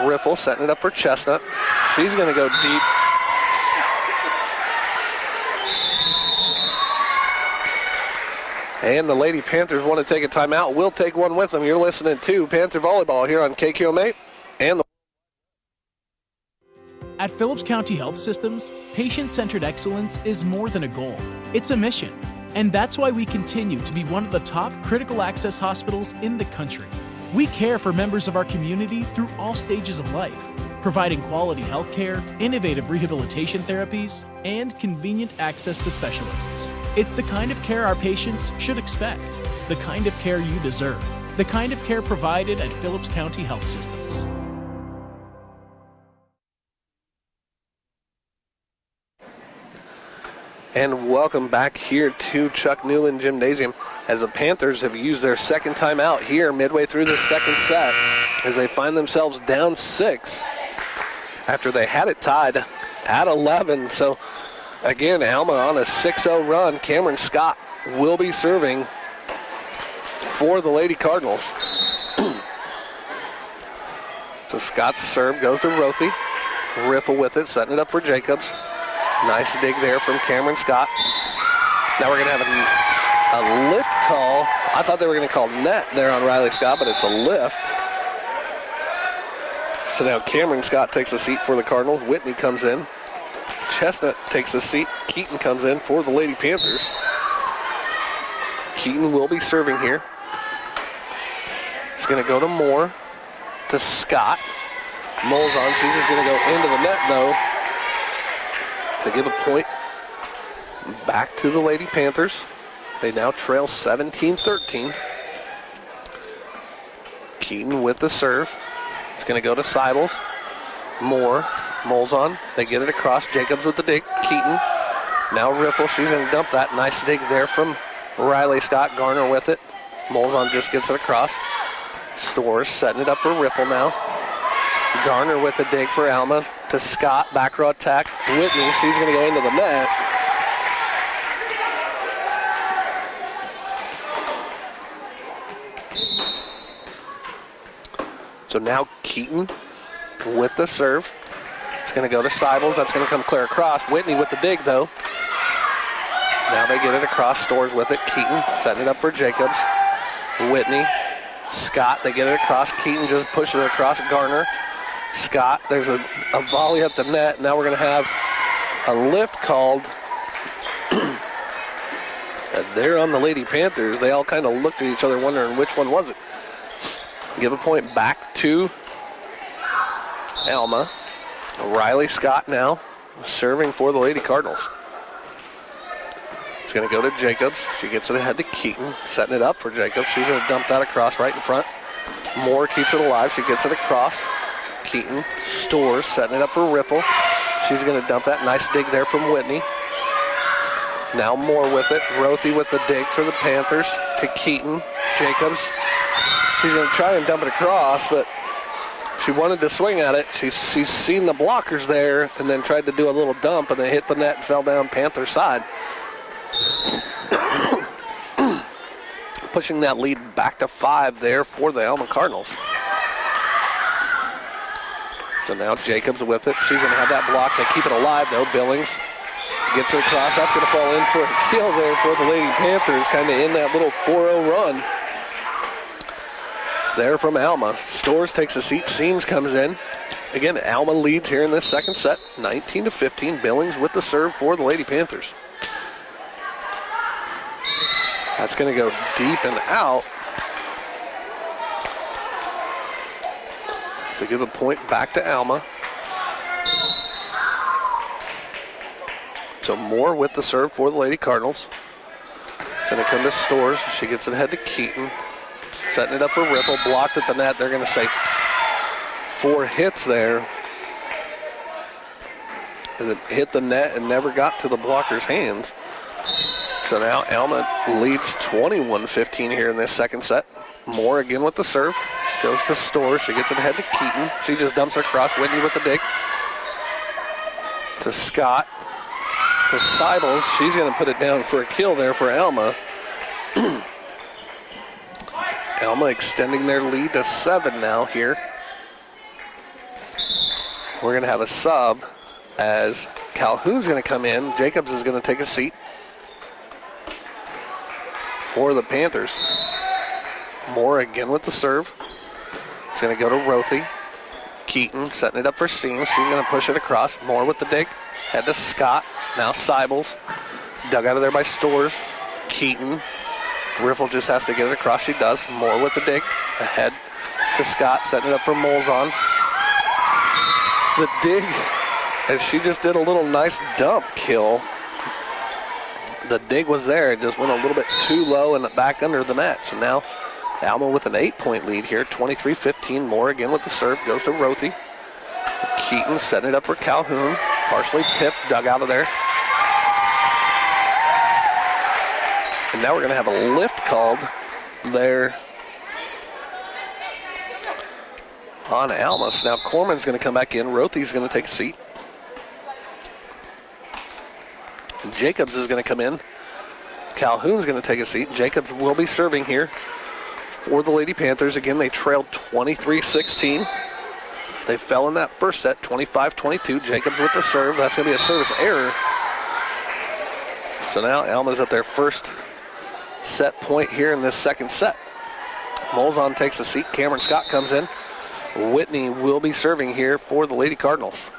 Riffle setting it up for Chestnut. She's going to go deep. And the Lady Panthers want to take a timeout. We'll take one with them. You're listening to Panther Volleyball here on KQMA and the At Phillips County Health Systems, patient-centered excellence is more than a goal. It's a mission. And that's why we continue to be one of the top critical access hospitals in the country. We care for members of our community through all stages of life, providing quality health care, innovative rehabilitation therapies, and convenient access to specialists. It's the kind of care our patients should expect, the kind of care you deserve, the kind of care provided at Phillips County Health Systems. And welcome back here to Chuck Newland Gymnasium as the Panthers have used their second timeout here midway through the second set as they find themselves down 6 after they had it tied at 11. So again, Alma on a 6-0 run. Cameron Scott will be serving for the Lady Cardinals. So Scott's serve goes to Rothy. Riffle with it, setting it up for Jacobs. Nice dig there from Cameron Scott. Now we're going to have a lift call. I thought they were going to call net there on Riley Scott, but it's a lift. So now Cameron Scott takes a seat for the Cardinals. Whitney comes in. Chestnut takes a seat. Keaton comes in for the Lady Panthers. Keaton will be serving here. It's going to go to Moore, to Scott. Molzon, she's just going to go into the net, though, to give a point back to the Lady Panthers. They now trail 17-13. Keaton with the serve. It's going to go to Seibels. Molzon, they get it across. Jacobs with the dig. Keaton. Now Riffle, she's going to dump that. Nice dig there from Riley Scott. Garner with it. Molzon just gets it across. Stores setting it up for Riffle now. Garner with the dig for Alma to Scott. Back row attack. Whitney, she's going to go into the net. So now Keaton with the serve. It's going to go to Seibels. That's going to come clear across. Whitney with the dig, though. Now they get it across. Stores with it. Keaton setting it up for Jacobs. Whitney. Scott, they get it across. Keaton just pushes it across. Garner. Scott, there's a volley at the net. Now we're going to have a lift called. There on the Lady Panthers. They all kind of looked at each other wondering which one was it. Give a point back to Alma. Riley Scott now serving for the Lady Cardinals. It's going to go to Jacobs. She gets it ahead to Keaton, setting it up for Jacobs. She's going to dump that across right in front. Moore keeps it alive. She gets it across. Keaton stores, setting it up for Riffle. She's going to dump that. Nice dig there from Whitney. Now Moore with it. Rothy with the dig for the Panthers to Keaton. Jacobs. She's going to try and dump it across, but she wanted to swing at it. She's seen the blockers there and then tried to do a little dump and then hit the net and fell down Panther side. Pushing that lead back to 5 there for the Alma Cardinals. So now Jacobs with it. She's going to have that block. They keep it alive, though. Billings gets it across. That's going to fall in for a kill there for the Lady Panthers, kind of in that little 4-0 run. There from Alma. Stores takes a seat. Seams comes in. Again, Alma leads here in this second set, 19-15. Billings with the serve for the Lady Panthers. That's going to go deep and out. To give a point back to Alma. So Moore with the serve for the Lady Cardinals. It's going to come to Stores. She gets it ahead to Keaton. Setting it up for Ripple. Blocked at the net. They're going to say 4 hits there. As it hit the net and never got to the blocker's hands. So now Alma leads 21-15 here in this second set. Moore again with the serve. Goes to Stores. She gets it ahead to Keaton. She just dumps it across. Whitney with the dig. To Scott. To Seibels. She's going to put it down for a kill there for Alma. Alma extending their lead to 7 now here. We're going to have a sub as Calhoun's going to come in. Jacobs is going to take a seat for the Panthers. Moore again with the serve. It's going to go to Rothy. Keaton setting it up for Seams. She's going to push it across. Moore with the dig. Head to Scott. Now Seibels. Dug out of there by Stores. Keaton. Riffle just has to get it across. She does. Moore with the dig. Ahead to Scott. Setting it up for Molzon. The dig. And she just did a little nice dump kill. The dig was there. It just went a little bit too low and back under the net. So now Alma with an 8-point lead here. 23-15. Moore again with the serve. Goes to Rothy. Keaton setting it up for Calhoun. Partially tipped. Dug out of there. And now we're going to have a lift called there on Alma. So now Corman's going to come back in. Rothy's going to take a seat. Jacobs is going to come in. Calhoun's going to take a seat. Jacobs will be serving here for the Lady Panthers. Again, they trailed 23-16. They fell in that first set, 25-22. Jacobs with the serve. That's going to be a service error. So now Alma's at their first set point here in this second set. Molzon takes a seat. Cameron Scott comes in. Whitney will be serving here for the Lady Cardinals.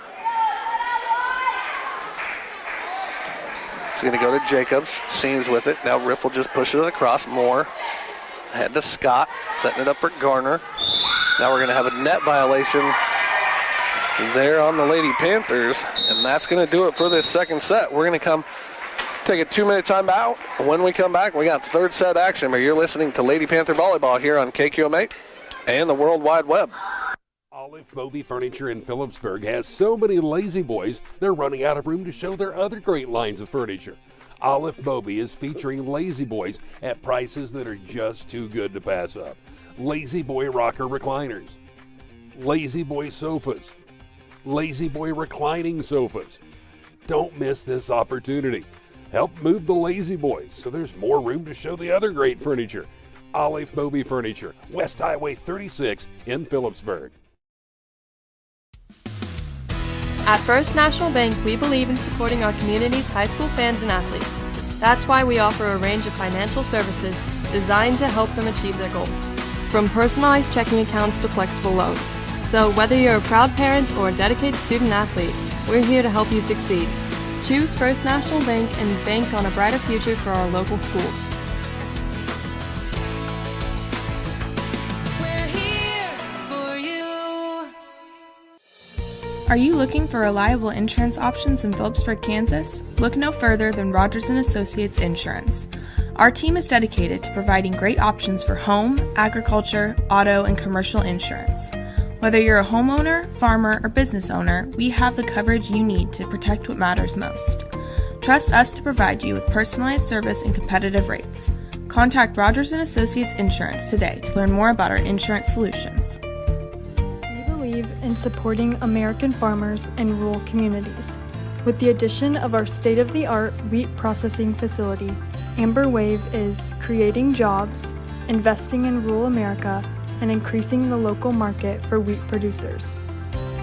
It's going to go to Jacobs. Seams with it. Now Riffle just pushes it across. Moore. Head to Scott. Setting it up for Garner. Now we're going to have a net violation there on the Lady Panthers, and that's going to do it for this second set. We're going to come take a 2-minute timeout. When we come back, we got third set action, but you're listening to Lady Panther Volleyball here on KQMA and the World Wide Web. Olive Bovey Furniture in Phillipsburg has so many lazy boys, they're running out of room to show their other great lines of furniture. Olive Bovey is featuring lazy boys at prices that are just too good to pass up. Lazy Boy rocker recliners, Lazy Boy sofas, Lazy Boy reclining sofas. Don't miss this opportunity. Help move the lazy boys so there's more room to show the other great furniture. Olive Bovey Furniture, West Highway 36 in Phillipsburg. At First National Bank, we believe in supporting our community's high school fans and athletes. That's why we offer a range of financial services designed to help them achieve their goals. From personalized checking accounts to flexible loans. So whether you're a proud parent or a dedicated student athlete, we're here to help you succeed. Choose First National Bank and bank on a brighter future for our local schools. We're here for you. Are you looking for reliable insurance options in Phillipsburg, Kansas? Look no further than Rogers & Associates Insurance. Our team is dedicated to providing great options for home, agriculture, auto, and commercial insurance. Whether you're a homeowner, farmer, or business owner, we have the coverage you need to protect what matters most. Trust us to provide you with personalized service and competitive rates. Contact Rogers & Associates Insurance today to learn more about our insurance solutions. We believe in supporting American farmers and rural communities. With the addition of our state-of-the-art wheat processing facility, Amber Wave is creating jobs, investing in rural America, and increasing the local market for wheat producers.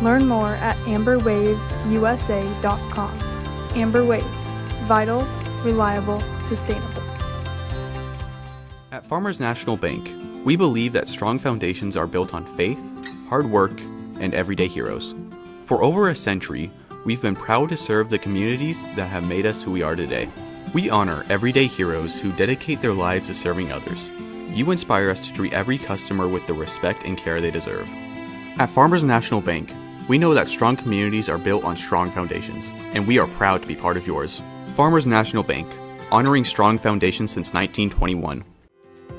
Learn more at amberwaveusa.com. Amber Wave, vital, reliable, sustainable. At Farmers National Bank, we believe that strong foundations are built on faith, hard work, and everyday heroes. For over a century, we've been proud to serve the communities that have made us who we are today. We honor everyday heroes who dedicate their lives to serving others. You inspire us to treat every customer with the respect and care they deserve. At Farmers National Bank, we know that strong communities are built on strong foundations, and we are proud to be part of yours. Farmers National Bank, honoring strong foundations since 1921.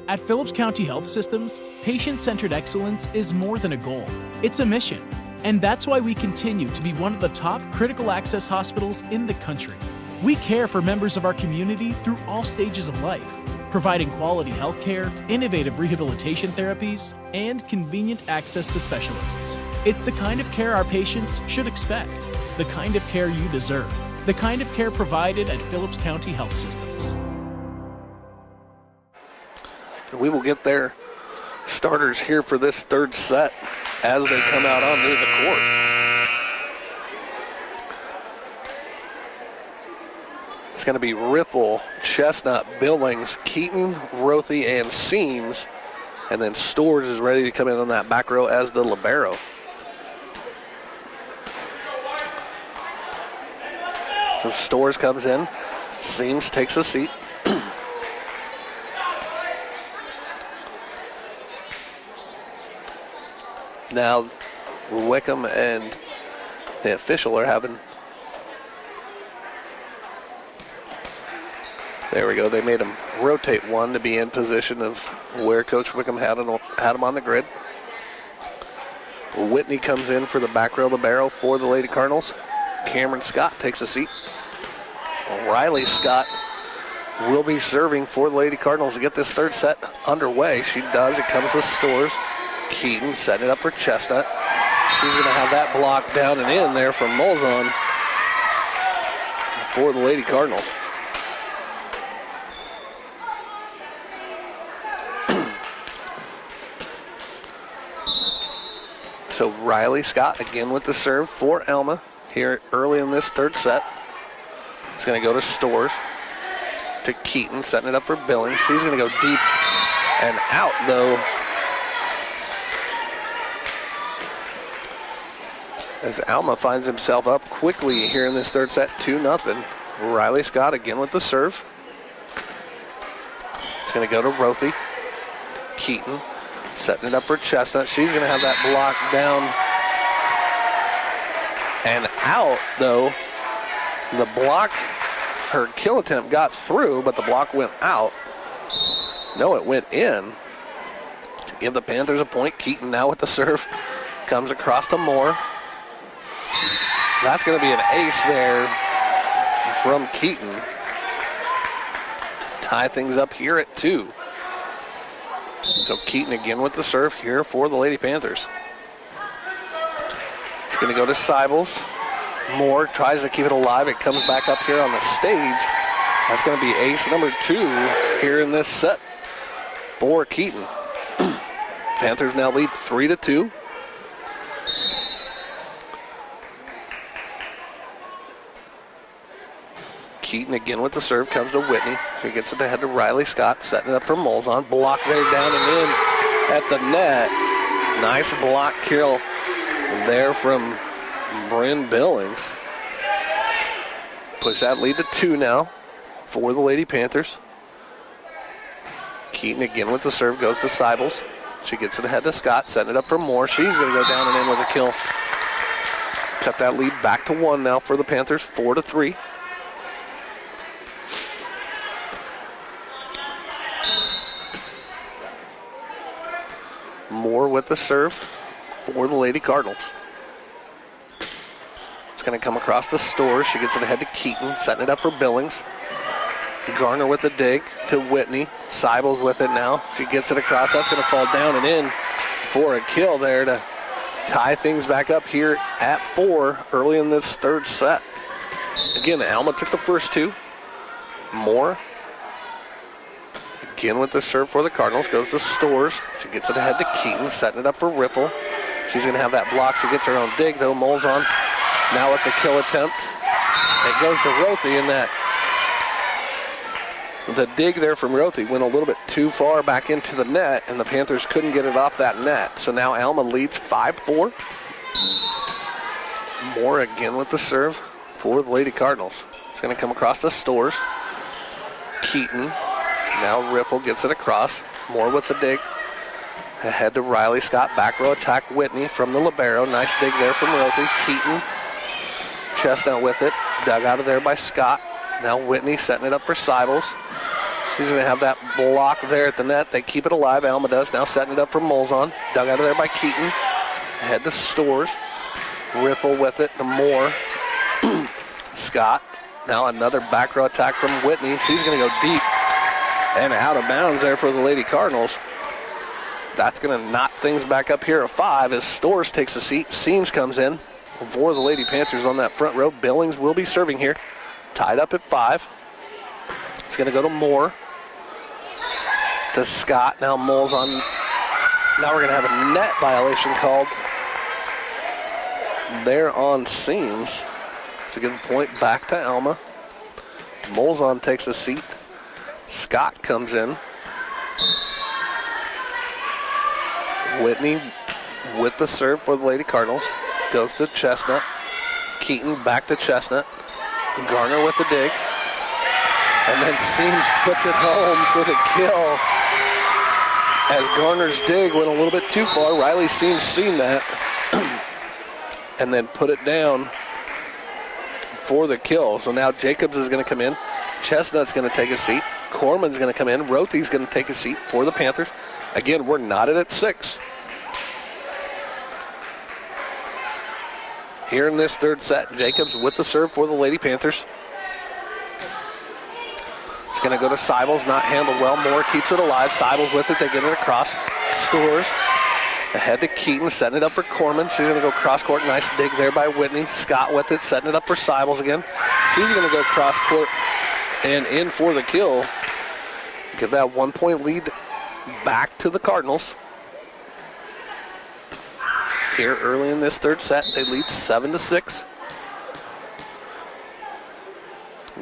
At Phillips County Health Systems, patient-centered excellence is more than a goal. It's a mission, and that's why we continue to be one of the top critical access hospitals in the country. We care for members of our community through all stages of life, providing quality health care, innovative rehabilitation therapies, and convenient access to specialists. It's the kind of care our patients should expect, the kind of care you deserve, the kind of care provided at Phillips County Health Systems. We will get their starters here for this third set as they come out onto the court. It's going to be Riffle, Chestnut, Billings, Keaton, Rothy, and Seams. And then Stores is ready to come in on that back row as the libero. So Stores comes in. Seams takes a seat. Now Wickham and the official are having... There we go. They made him rotate one to be in position of where Coach Wickham had him on the grid. Whitney comes in for the back row libero for the Lady Cardinals. Cameron Scott takes a seat. Riley Scott will be serving for the Lady Cardinals to get this third set underway. She does. It comes to Stores. Keaton setting it up for Chestnut. She's going to have that block down and in there from Molzon for the Lady Cardinals. So Riley Scott again with the serve for Alma here early in this third set. It's going to go to Stores, to Keaton, setting it up for Billings. She's going to go deep and out, though, as Alma finds himself up quickly here in this third set, 2-0. Riley Scott again with the serve. It's going to go to Rothy. Keaton setting it up for Chestnut. She's going to have that block down And out, though. The block, her kill attempt got through, but the block went out. No, it went in. To give the Panthers a point. Keaton now with the serve. Comes across to Moore. That's going to be an ace there from Keaton. Tie things up here at 2. So Keaton again with the serve here for the Lady Panthers. It's going to go to Seibels. Moore tries to keep it alive. It comes back up here on the stage. That's going to be ace number 2 here in this set for Keaton. Panthers now lead 3-2. Keaton again with the serve, comes to Whitney. She gets it ahead to Riley Scott, setting it up for Molzon. Block there, down and in at the net. Nice block kill there from Bryn Billings. Push that lead to 2 now for the Lady Panthers. Keaton again with the serve, goes to Seibels. She gets it ahead to Scott, setting it up for Moore. She's going to go down and in with a kill. Cut that lead back to 1 now for the Panthers, 4-3. Moore with the serve for the Lady Cardinals. It's going to come across the Stores. She gets it ahead to Keaton, setting it up for Billings. Garner with the dig to Whitney. Seibels with it now. She gets it across. That's going to fall down and in for a kill there to tie things back up here at 4 early in this third set. Again, Alma took the first 2. Moore again with the serve for the Cardinals. Goes to Stores. She gets it ahead to Keaton, setting it up for Riffle. She's going to have that block. She gets her own dig, though. Molzon now with the kill attempt. It goes to Rothy in that. The dig there from Rothy went a little bit too far back into the net, and the Panthers couldn't get it off that net. So now Alma leads 5-4. Moore again with the serve for the Lady Cardinals. It's going to come across the Stores. Keaton. Now Riffle gets it across. Moore with the dig. Ahead to Riley Scott. Back row attack Whitney from the libero. Nice dig there from Rothy. Keaton. Chestnut with it. Dug out of there by Scott. Now Whitney setting it up for Seibels. She's going to have that block there at the net. They keep it alive. Alma does. Now setting it up for Molzon. Dug out of there by Keaton. Ahead to Stores. Riffle with it to Moore. Scott. Now another back row attack from Whitney. She's going to go deep and out of bounds there for the Lady Cardinals. That's going to knock things back up here at 5 as Stores takes a seat. Seams comes in for the Lady Panthers on that front row. Billings will be serving here. Tied up at 5. It's going to go to Moore. To Scott. Now Molzon. Now we're going to have a net violation called there on Seams. So give a point back to Alma. Molzon takes a seat. Scott comes in. Whitney with the serve for the Lady Cardinals. Goes to Chestnut. Keaton back to Chestnut. Garner with the dig. And then Seams puts it home for the kill. As Garner's dig went a little bit too far. Riley Seams seen that. And then put it down for the kill. So now Jacobs is going to come in. Chestnut's going to take a seat. Corman's going to come in. Rothy's going to take a seat for the Panthers. Again, we're knotted at 6. Here in this third set, Jacobs with the serve for the Lady Panthers. It's going to go to Seibels, not handled well. Moore keeps it alive. Seibels with it. They get it across. Stores ahead to Keaton, setting it up for Corman. She's going to go cross court. Nice dig there by Whitney. Scott with it, setting it up for Seibels again. She's going to go cross court and in for the kill. Give that 1-point lead back to the Cardinals. Here early in this third set, they lead 7-6.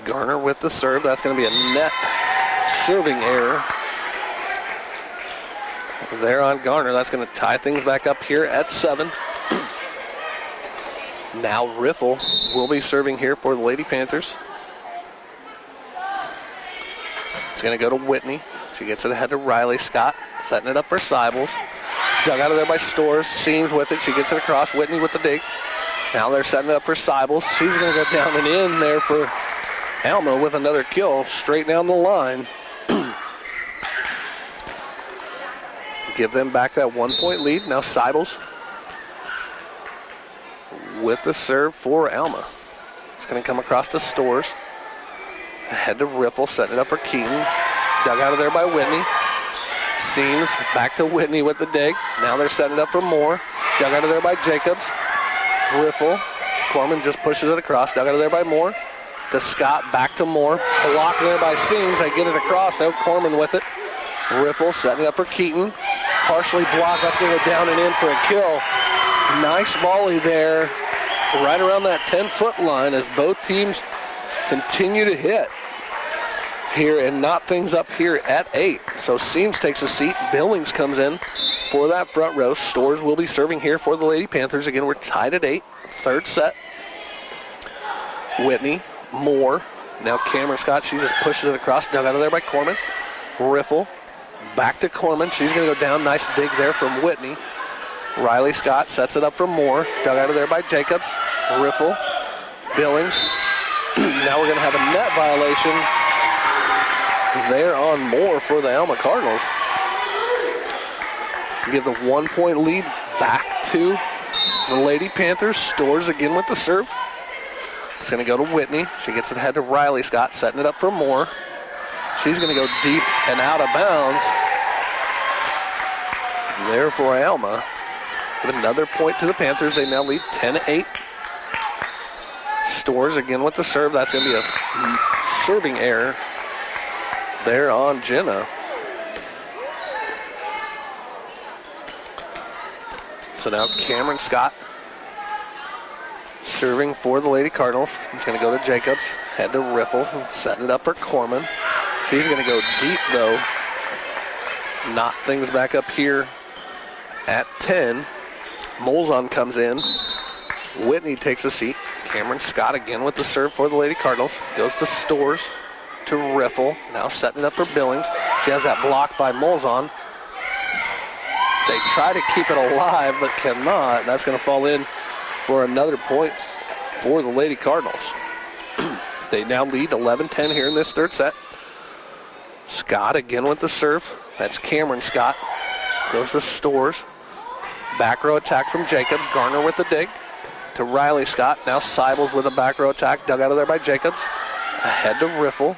Garner with the serve. That's going to be a net serving error there on Garner. That's going to tie things back up here at 7. Now Riffle will be serving here for the Lady Panthers. It's going to go to Whitney. She gets it ahead to Riley Scott, setting it up for Seibels. Dug out of there by Stores. Seams with it. She gets it across. Whitney with the dig. Now they're setting it up for Seibels. She's going to go down and in there for Alma with another kill straight down the line. Give them back that 1-point lead. Now Seibels with the serve for Alma. It's going to come across the Stores. Head to Riffle, setting it up for Keaton. Dug out of there by Whitney. Seams back to Whitney with the dig. Now they're setting it up for Moore. Dug out of there by Jacobs. Riffle. Corman just pushes it across. Dug out of there by Moore. To Scott, back to Moore. Blocked there by Seams. They get it across. Now Corman with it. Riffle setting it up for Keaton. Partially blocked. That's going to go down and in for a kill. Nice volley there. Right around that 10-foot line as both teams continue to hit here and knot things up here at 8. So Seams takes a seat. Billings comes in for that front row. Stores will be serving here for the Lady Panthers. Again, we're tied at 8. Third set. Whitney, Moore. Now Cameron Scott, she just pushes it across. Dug out of there by Corman. Riffle, back to Corman. She's going to go down. Nice dig there from Whitney. Riley Scott sets it up for Moore. Dug out of there by Jacobs. Riffle, Billings. Now we're going to have a net violation there on Moore for the Alma Cardinals. Give the 1-point lead back to the Lady Panthers. Stores again with the serve. It's going to go to Whitney. She gets it ahead to Riley Scott, setting it up for Moore. She's going to go deep and out of bounds. There for Alma. Give another point to the Panthers. They now lead 10-8. Stores again with the serve. That's going to be a serving error there on Jenna. So now Cameron Scott serving for the Lady Cardinals. He's going to go to Jacobs, head to Riffle, setting it up for Corman. She's going to go deep though. Knot things back up here at 10. Molzon comes in. Whitney takes a seat. Cameron Scott again with the serve for the Lady Cardinals. Goes to Stores, to Riffle. Now setting it up for Billings. She has that block by Molzon. They try to keep it alive, but cannot. That's going to fall in for another point for the Lady Cardinals. They now lead 11-10 here in this third set. Scott again with the serve. That's Cameron Scott. Goes to Stores. Back row attack from Jacobs. Garner with the dig. To Riley Scott. Now Seibels with a back row attack. Dug out of there by Jacobs. Ahead to Riffle.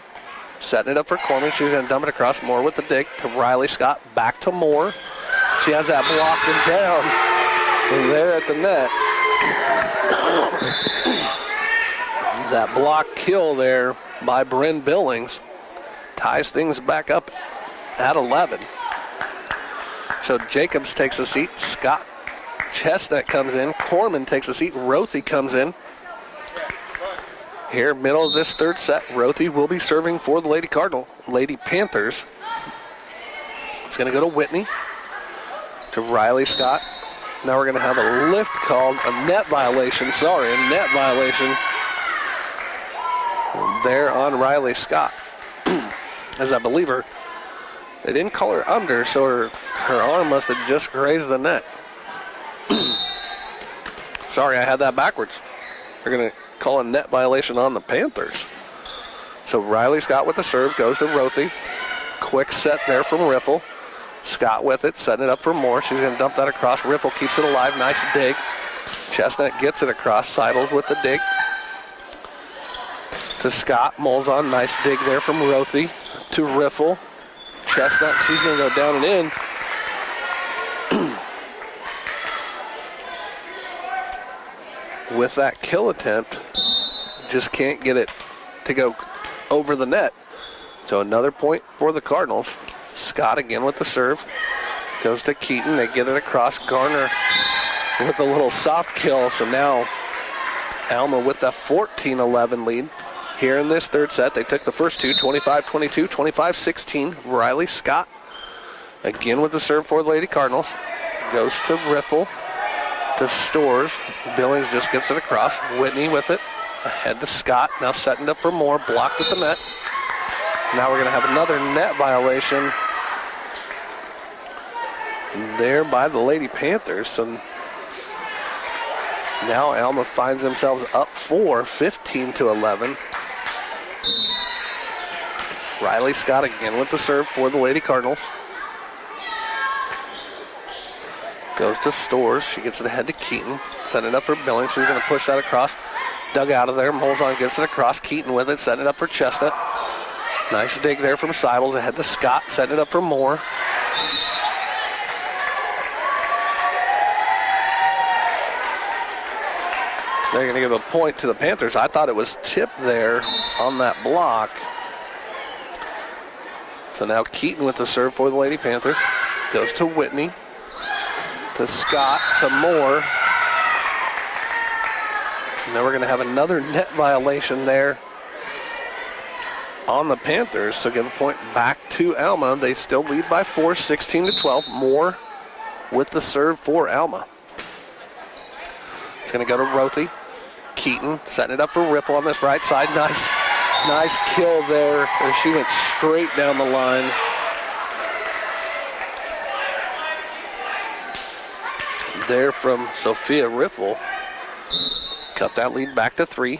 Setting it up for Corman. She's going to dump it across. Moore with the dig. To Riley Scott. Back to Moore. She has that blocked and down. And there at the net. That block kill there by Bryn Billings ties things back up at 11. So Jacobs takes a seat. Scott Chestnut comes in. Corman takes a seat. Rothy comes in. Here, middle of this third set, Rothy will be serving for the Lady Panthers. It's going to go to Whitney. To Riley Scott. Now we're going to have a lift called, a net violation. Sorry, a net violation there on Riley Scott. As I believe her, they didn't call her under, so her arm must have just grazed the net. Sorry, I had that backwards. They're going to call a net violation on the Panthers. So Riley Scott with the serve goes to Rothy. Quick set there from Riffle. Scott with it, setting it up for Moore. She's going to dump that across. Riffle keeps it alive. Nice dig. Chestnut gets it across. Seibels with the dig. To Scott. Molzon. Nice dig there from Rothy. To Riffle. Chestnut. She's going to go down and in. With that kill attempt, just can't get it to go over the net. So another point for the Cardinals. Scott again with the serve. Goes to Keaton. They get it across. Garner with a little soft kill. So now Alma with the 14-11 lead here in this third set. They took the first two, 25-22, 25-16. Riley Scott again with the serve for the Lady Cardinals. Goes to Riffle. To Stores. Billings just gets it across. Whitney with it. Ahead to Scott. Now setting up for Moore. Blocked at the net. Now we're going to have another net violation there by the Lady Panthers. So Now Alma finds themselves up 4, 15-11. Riley Scott again with the serve for the Lady Cardinals. Goes to Stores. She gets it ahead to Keaton. Setting it up for Billings. She's going to push that across. Dug out of there. Molzon gets it across. Keaton with it. Setting it up for Chestnut. Nice dig there from Seibels. Ahead to Scott. Setting it up for Moore. They're going to give a point to the Panthers. I thought it was tipped there on that block. So now Keaton with the serve for the Lady Panthers. Goes to Whitney. To Scott. To Moore. Now we're going to have another net violation there on the Panthers. So give a point back to Alma. They still lead by 4, 16-12. Moore with the serve for Alma. It's going to go to Rothy. Keaton setting it up for Riffle on this right side. Nice kill there. She went straight down the line. There from Sophia Riffle. Cut that lead back to 3.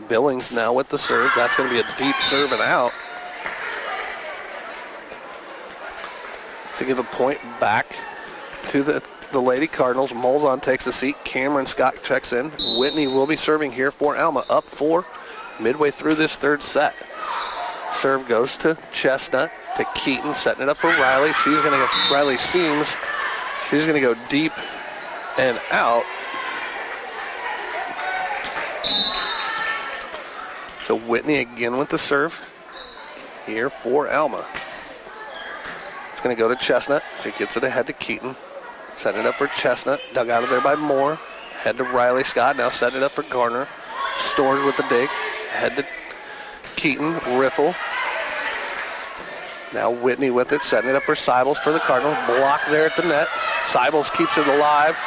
Billings now with the serve. That's going to be a deep serve and out. To give a point back to the Lady Cardinals. Molzon takes a seat. Cameron Scott checks in. Whitney will be serving here for Alma. Up 4 midway through this third set. Serve goes to Chestnut, to Keaton, setting it up for Riley. Riley seams. She's going to go deep and out. So Whitney again with the serve here for Alma. It's going to go to Chestnut. She gets it ahead to Keaton. Set it up for Chestnut. Dug out of there by Moore. Head to Riley Scott. Now set it up for Garner. Stores with the dig. Head to Keaton. Riffle. Now Whitney with it. Setting it up for Seibels for the Cardinals. Block there at the net. Seibels keeps it alive.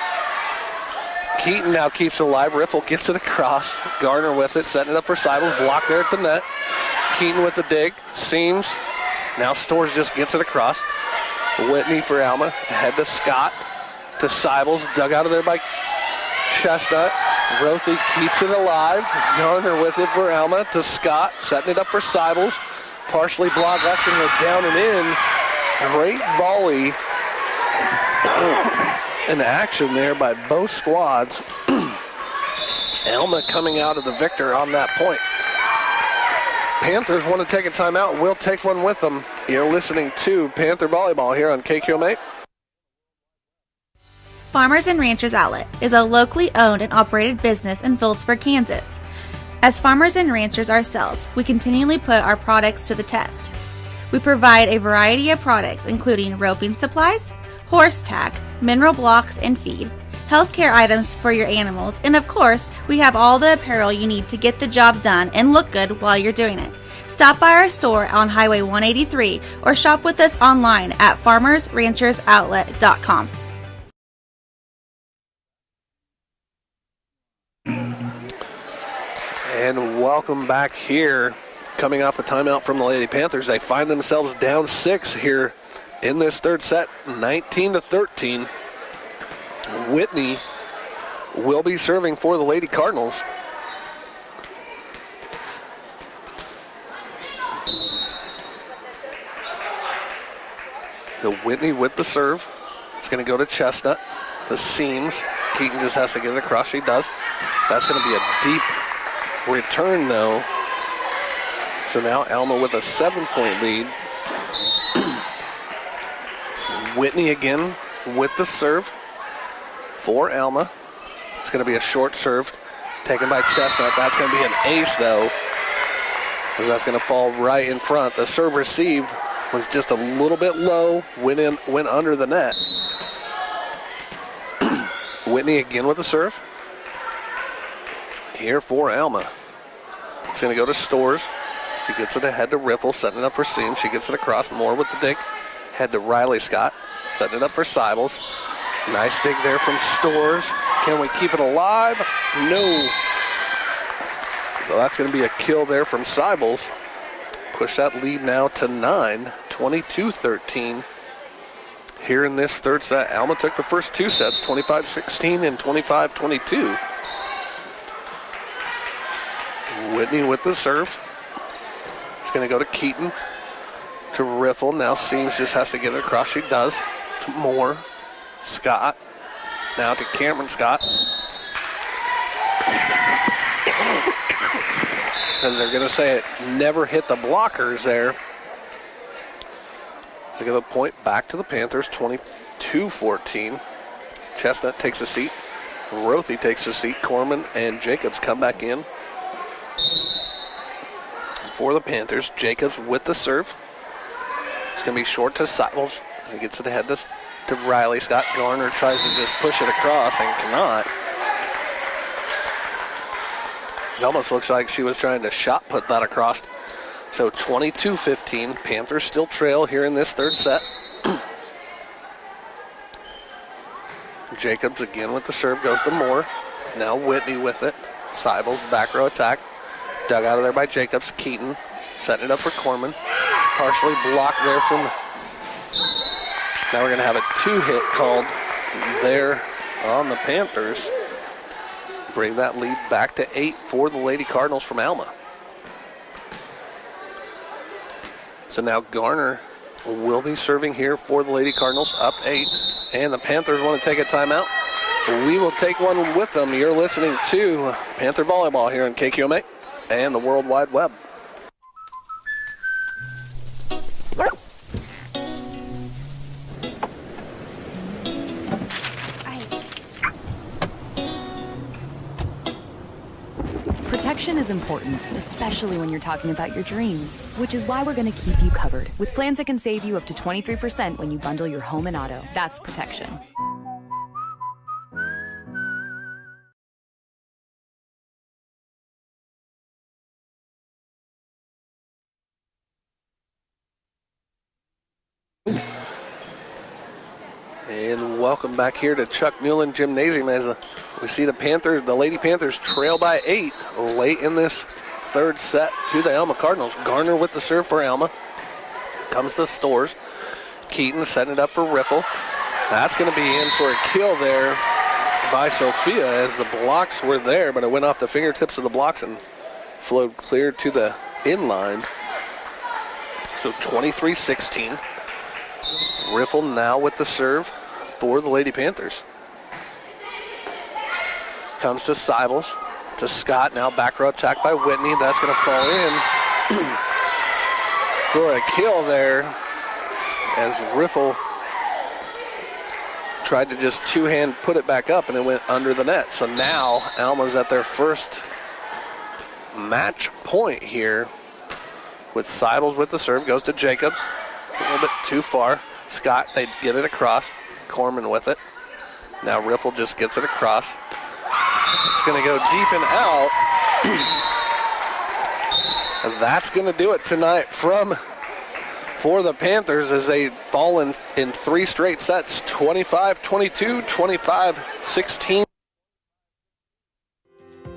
Keaton now keeps it alive. Riffle gets it across. Garner with it. Setting it up for Seibels. Block there at the net. Keaton with the dig. Seams. Now Stores just gets it across. Whitney for Alma. Ahead to Scott. To Seibels. Dug out of there by Chestnut. Rothy keeps it alive. Garner with it for Alma. To Scott. Setting it up for Seibels. Partially blocked. That's going to go down and in. Great volley in action there by both squads. Alma coming out of the victor on that point. Panthers want to take a timeout. We'll take one with them. You're listening to Panther Volleyball here on KQMA. Farmers and Ranchers Outlet is a locally owned and operated business in Phillipsburg, Kansas. As farmers and ranchers ourselves, we continually put our products to the test. We provide a variety of products including roping supplies, horse tack, mineral blocks and feed, healthcare items for your animals, and of course, we have all the apparel you need to get the job done and look good while you're doing it. Stop by our store on Highway 183 or shop with us online at farmersranchersoutlet.com. And welcome back here. Coming off a timeout from the Lady Panthers, they find themselves down 6 here in this third set, 19-13. Whitney will be serving for the Lady Cardinals. The Whitney with the serve. It's going to go to Chestnut. The seams. Keaton just has to get it across. She does. That's going to be a deep return, though. So now Alma with a 7-point lead. Whitney again with the serve for Alma. It's going to be a short serve taken by Chestnut. That's going to be an ace, though, because that's going to fall right in front. The serve received was just a little bit low, went under the net. Whitney again with the serve. Here for Alma. It's going to go to Stores. She gets it ahead to Riffle, setting it up for Seam. She gets it across. Moore with the dig. Head to Riley Scott, setting it up for Seibels. Nice dig there from Stores. Can we keep it alive? No. So that's going to be a kill there from Seibels. Push that lead now to 9, 22-13. here in this third set. Alma took the first two sets, 25-16 and 25-22. Whitney with the serve. It's going to go to Keaton, to Riffle. Now Seams just has to get it across. She does. To Moore. Scott. Now to Cameron Scott. Because they're going to say it never hit the blockers there. They give a point back to the Panthers, 22-14. Chestnut takes a seat. Rothy takes a seat. Corman and Jacobs come back in. For the Panthers, Jacobs with the serve. It's going to be short to Seibels. He gets it ahead to Riley Scott. Garner tries to just push it across and cannot. It almost looks like she was trying to shot put that across. So 22-15. Panthers still trail here in this third set. Jacobs again with the serve, goes to Moore. Now Whitney with it. Seibels, back row attack. Dug out of there by Jacobs. Keaton setting it up for Corman. Partially blocked there from... Now we're going to have a two-hit called there on the Panthers. Bring that lead back to 8 for the Lady Cardinals from Alma. So now Garner will be serving here for the Lady Cardinals, up 8. And the Panthers want to take a timeout. We will take one with them. You're listening to Panther Volleyball here on KQMA and the World Wide Web. Protection is important, especially when you're talking about your dreams, which is why we're going to keep you covered with plans that can save you up to 23% when you bundle your home and auto. That's protection. And welcome back here to Chuck Mullen Gymnasium as we see the Lady Panthers trail by 8 late in this third set to the Alma Cardinals. Garner with the serve for Alma. Comes to Stores. Keaton setting it up for Riffle. That's going to be in for a kill there by Sophia as the blocks were there, but it went off the fingertips of the blocks and flowed clear to the inline. So 23-16. Riffle now with the serve for the Lady Panthers. Comes to Seibels, to Scott, now back row attack by Whitney. That's going to fall in for a kill there as Riffle tried to just two-hand put it back up and it went under the net. So now Alma's at their first match point here with Seibels with the serve. Goes to Jacobs. It's a little bit too far. Scott, they get it across. Corman with it. Now Riffle just gets it across. It's going to go deep and out. That's going to do it tonight for the Panthers as they fall in 3 straight sets, 25-22, 25-16.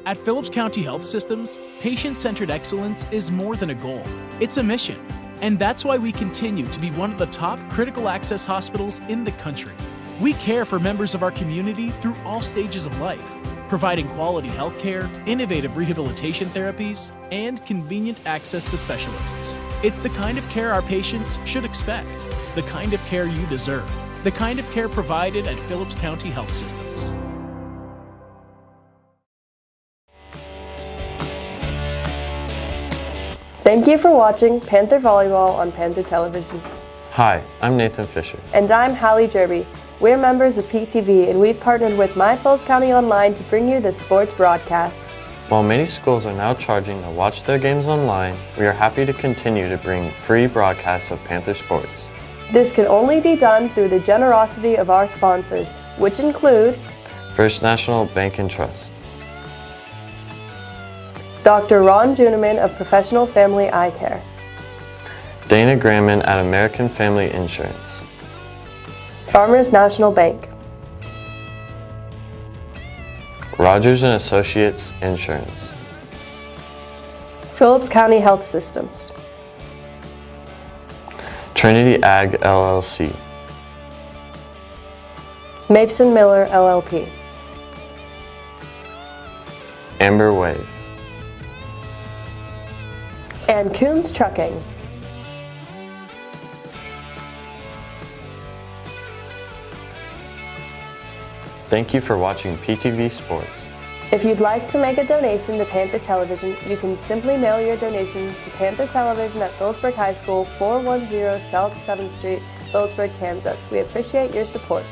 At Phillips County Health Systems, patient-centered excellence is more than a goal. It's a mission. And that's why we continue to be one of the top critical access hospitals in the country. We care for members of our community through all stages of life, providing quality health care, innovative rehabilitation therapies, and convenient access to specialists. It's the kind of care our patients should expect, the kind of care you deserve, the kind of care provided at Phillips County Health Systems. Thank you for watching Panther Volleyball on Panther Television. Hi, I'm Nathan Fisher. And I'm Hallie Derby. We're members of PTV and we've partnered with My Phillips County Online to bring you this sports broadcast. While many schools are now charging to watch their games online, we are happy to continue to bring free broadcasts of Panther sports. This can only be done through the generosity of our sponsors, which include First National Bank and Trust, Dr. Ron Juneman of Professional Family Eye Care, Dana Gramman at American Family Insurance, Farmers National Bank, Rogers & Associates Insurance, Phillips County Health Systems, Trinity Ag LLC, Mason Miller LLP. Amber Wave. And Coombs Trucking. Thank you for watching PTV Sports. If you'd like to make a donation to Panther Television, you can simply mail your donation to Panther Television at Phillipsburg High School, 410 South 7th Street, Phillipsburg, Kansas. We appreciate your support.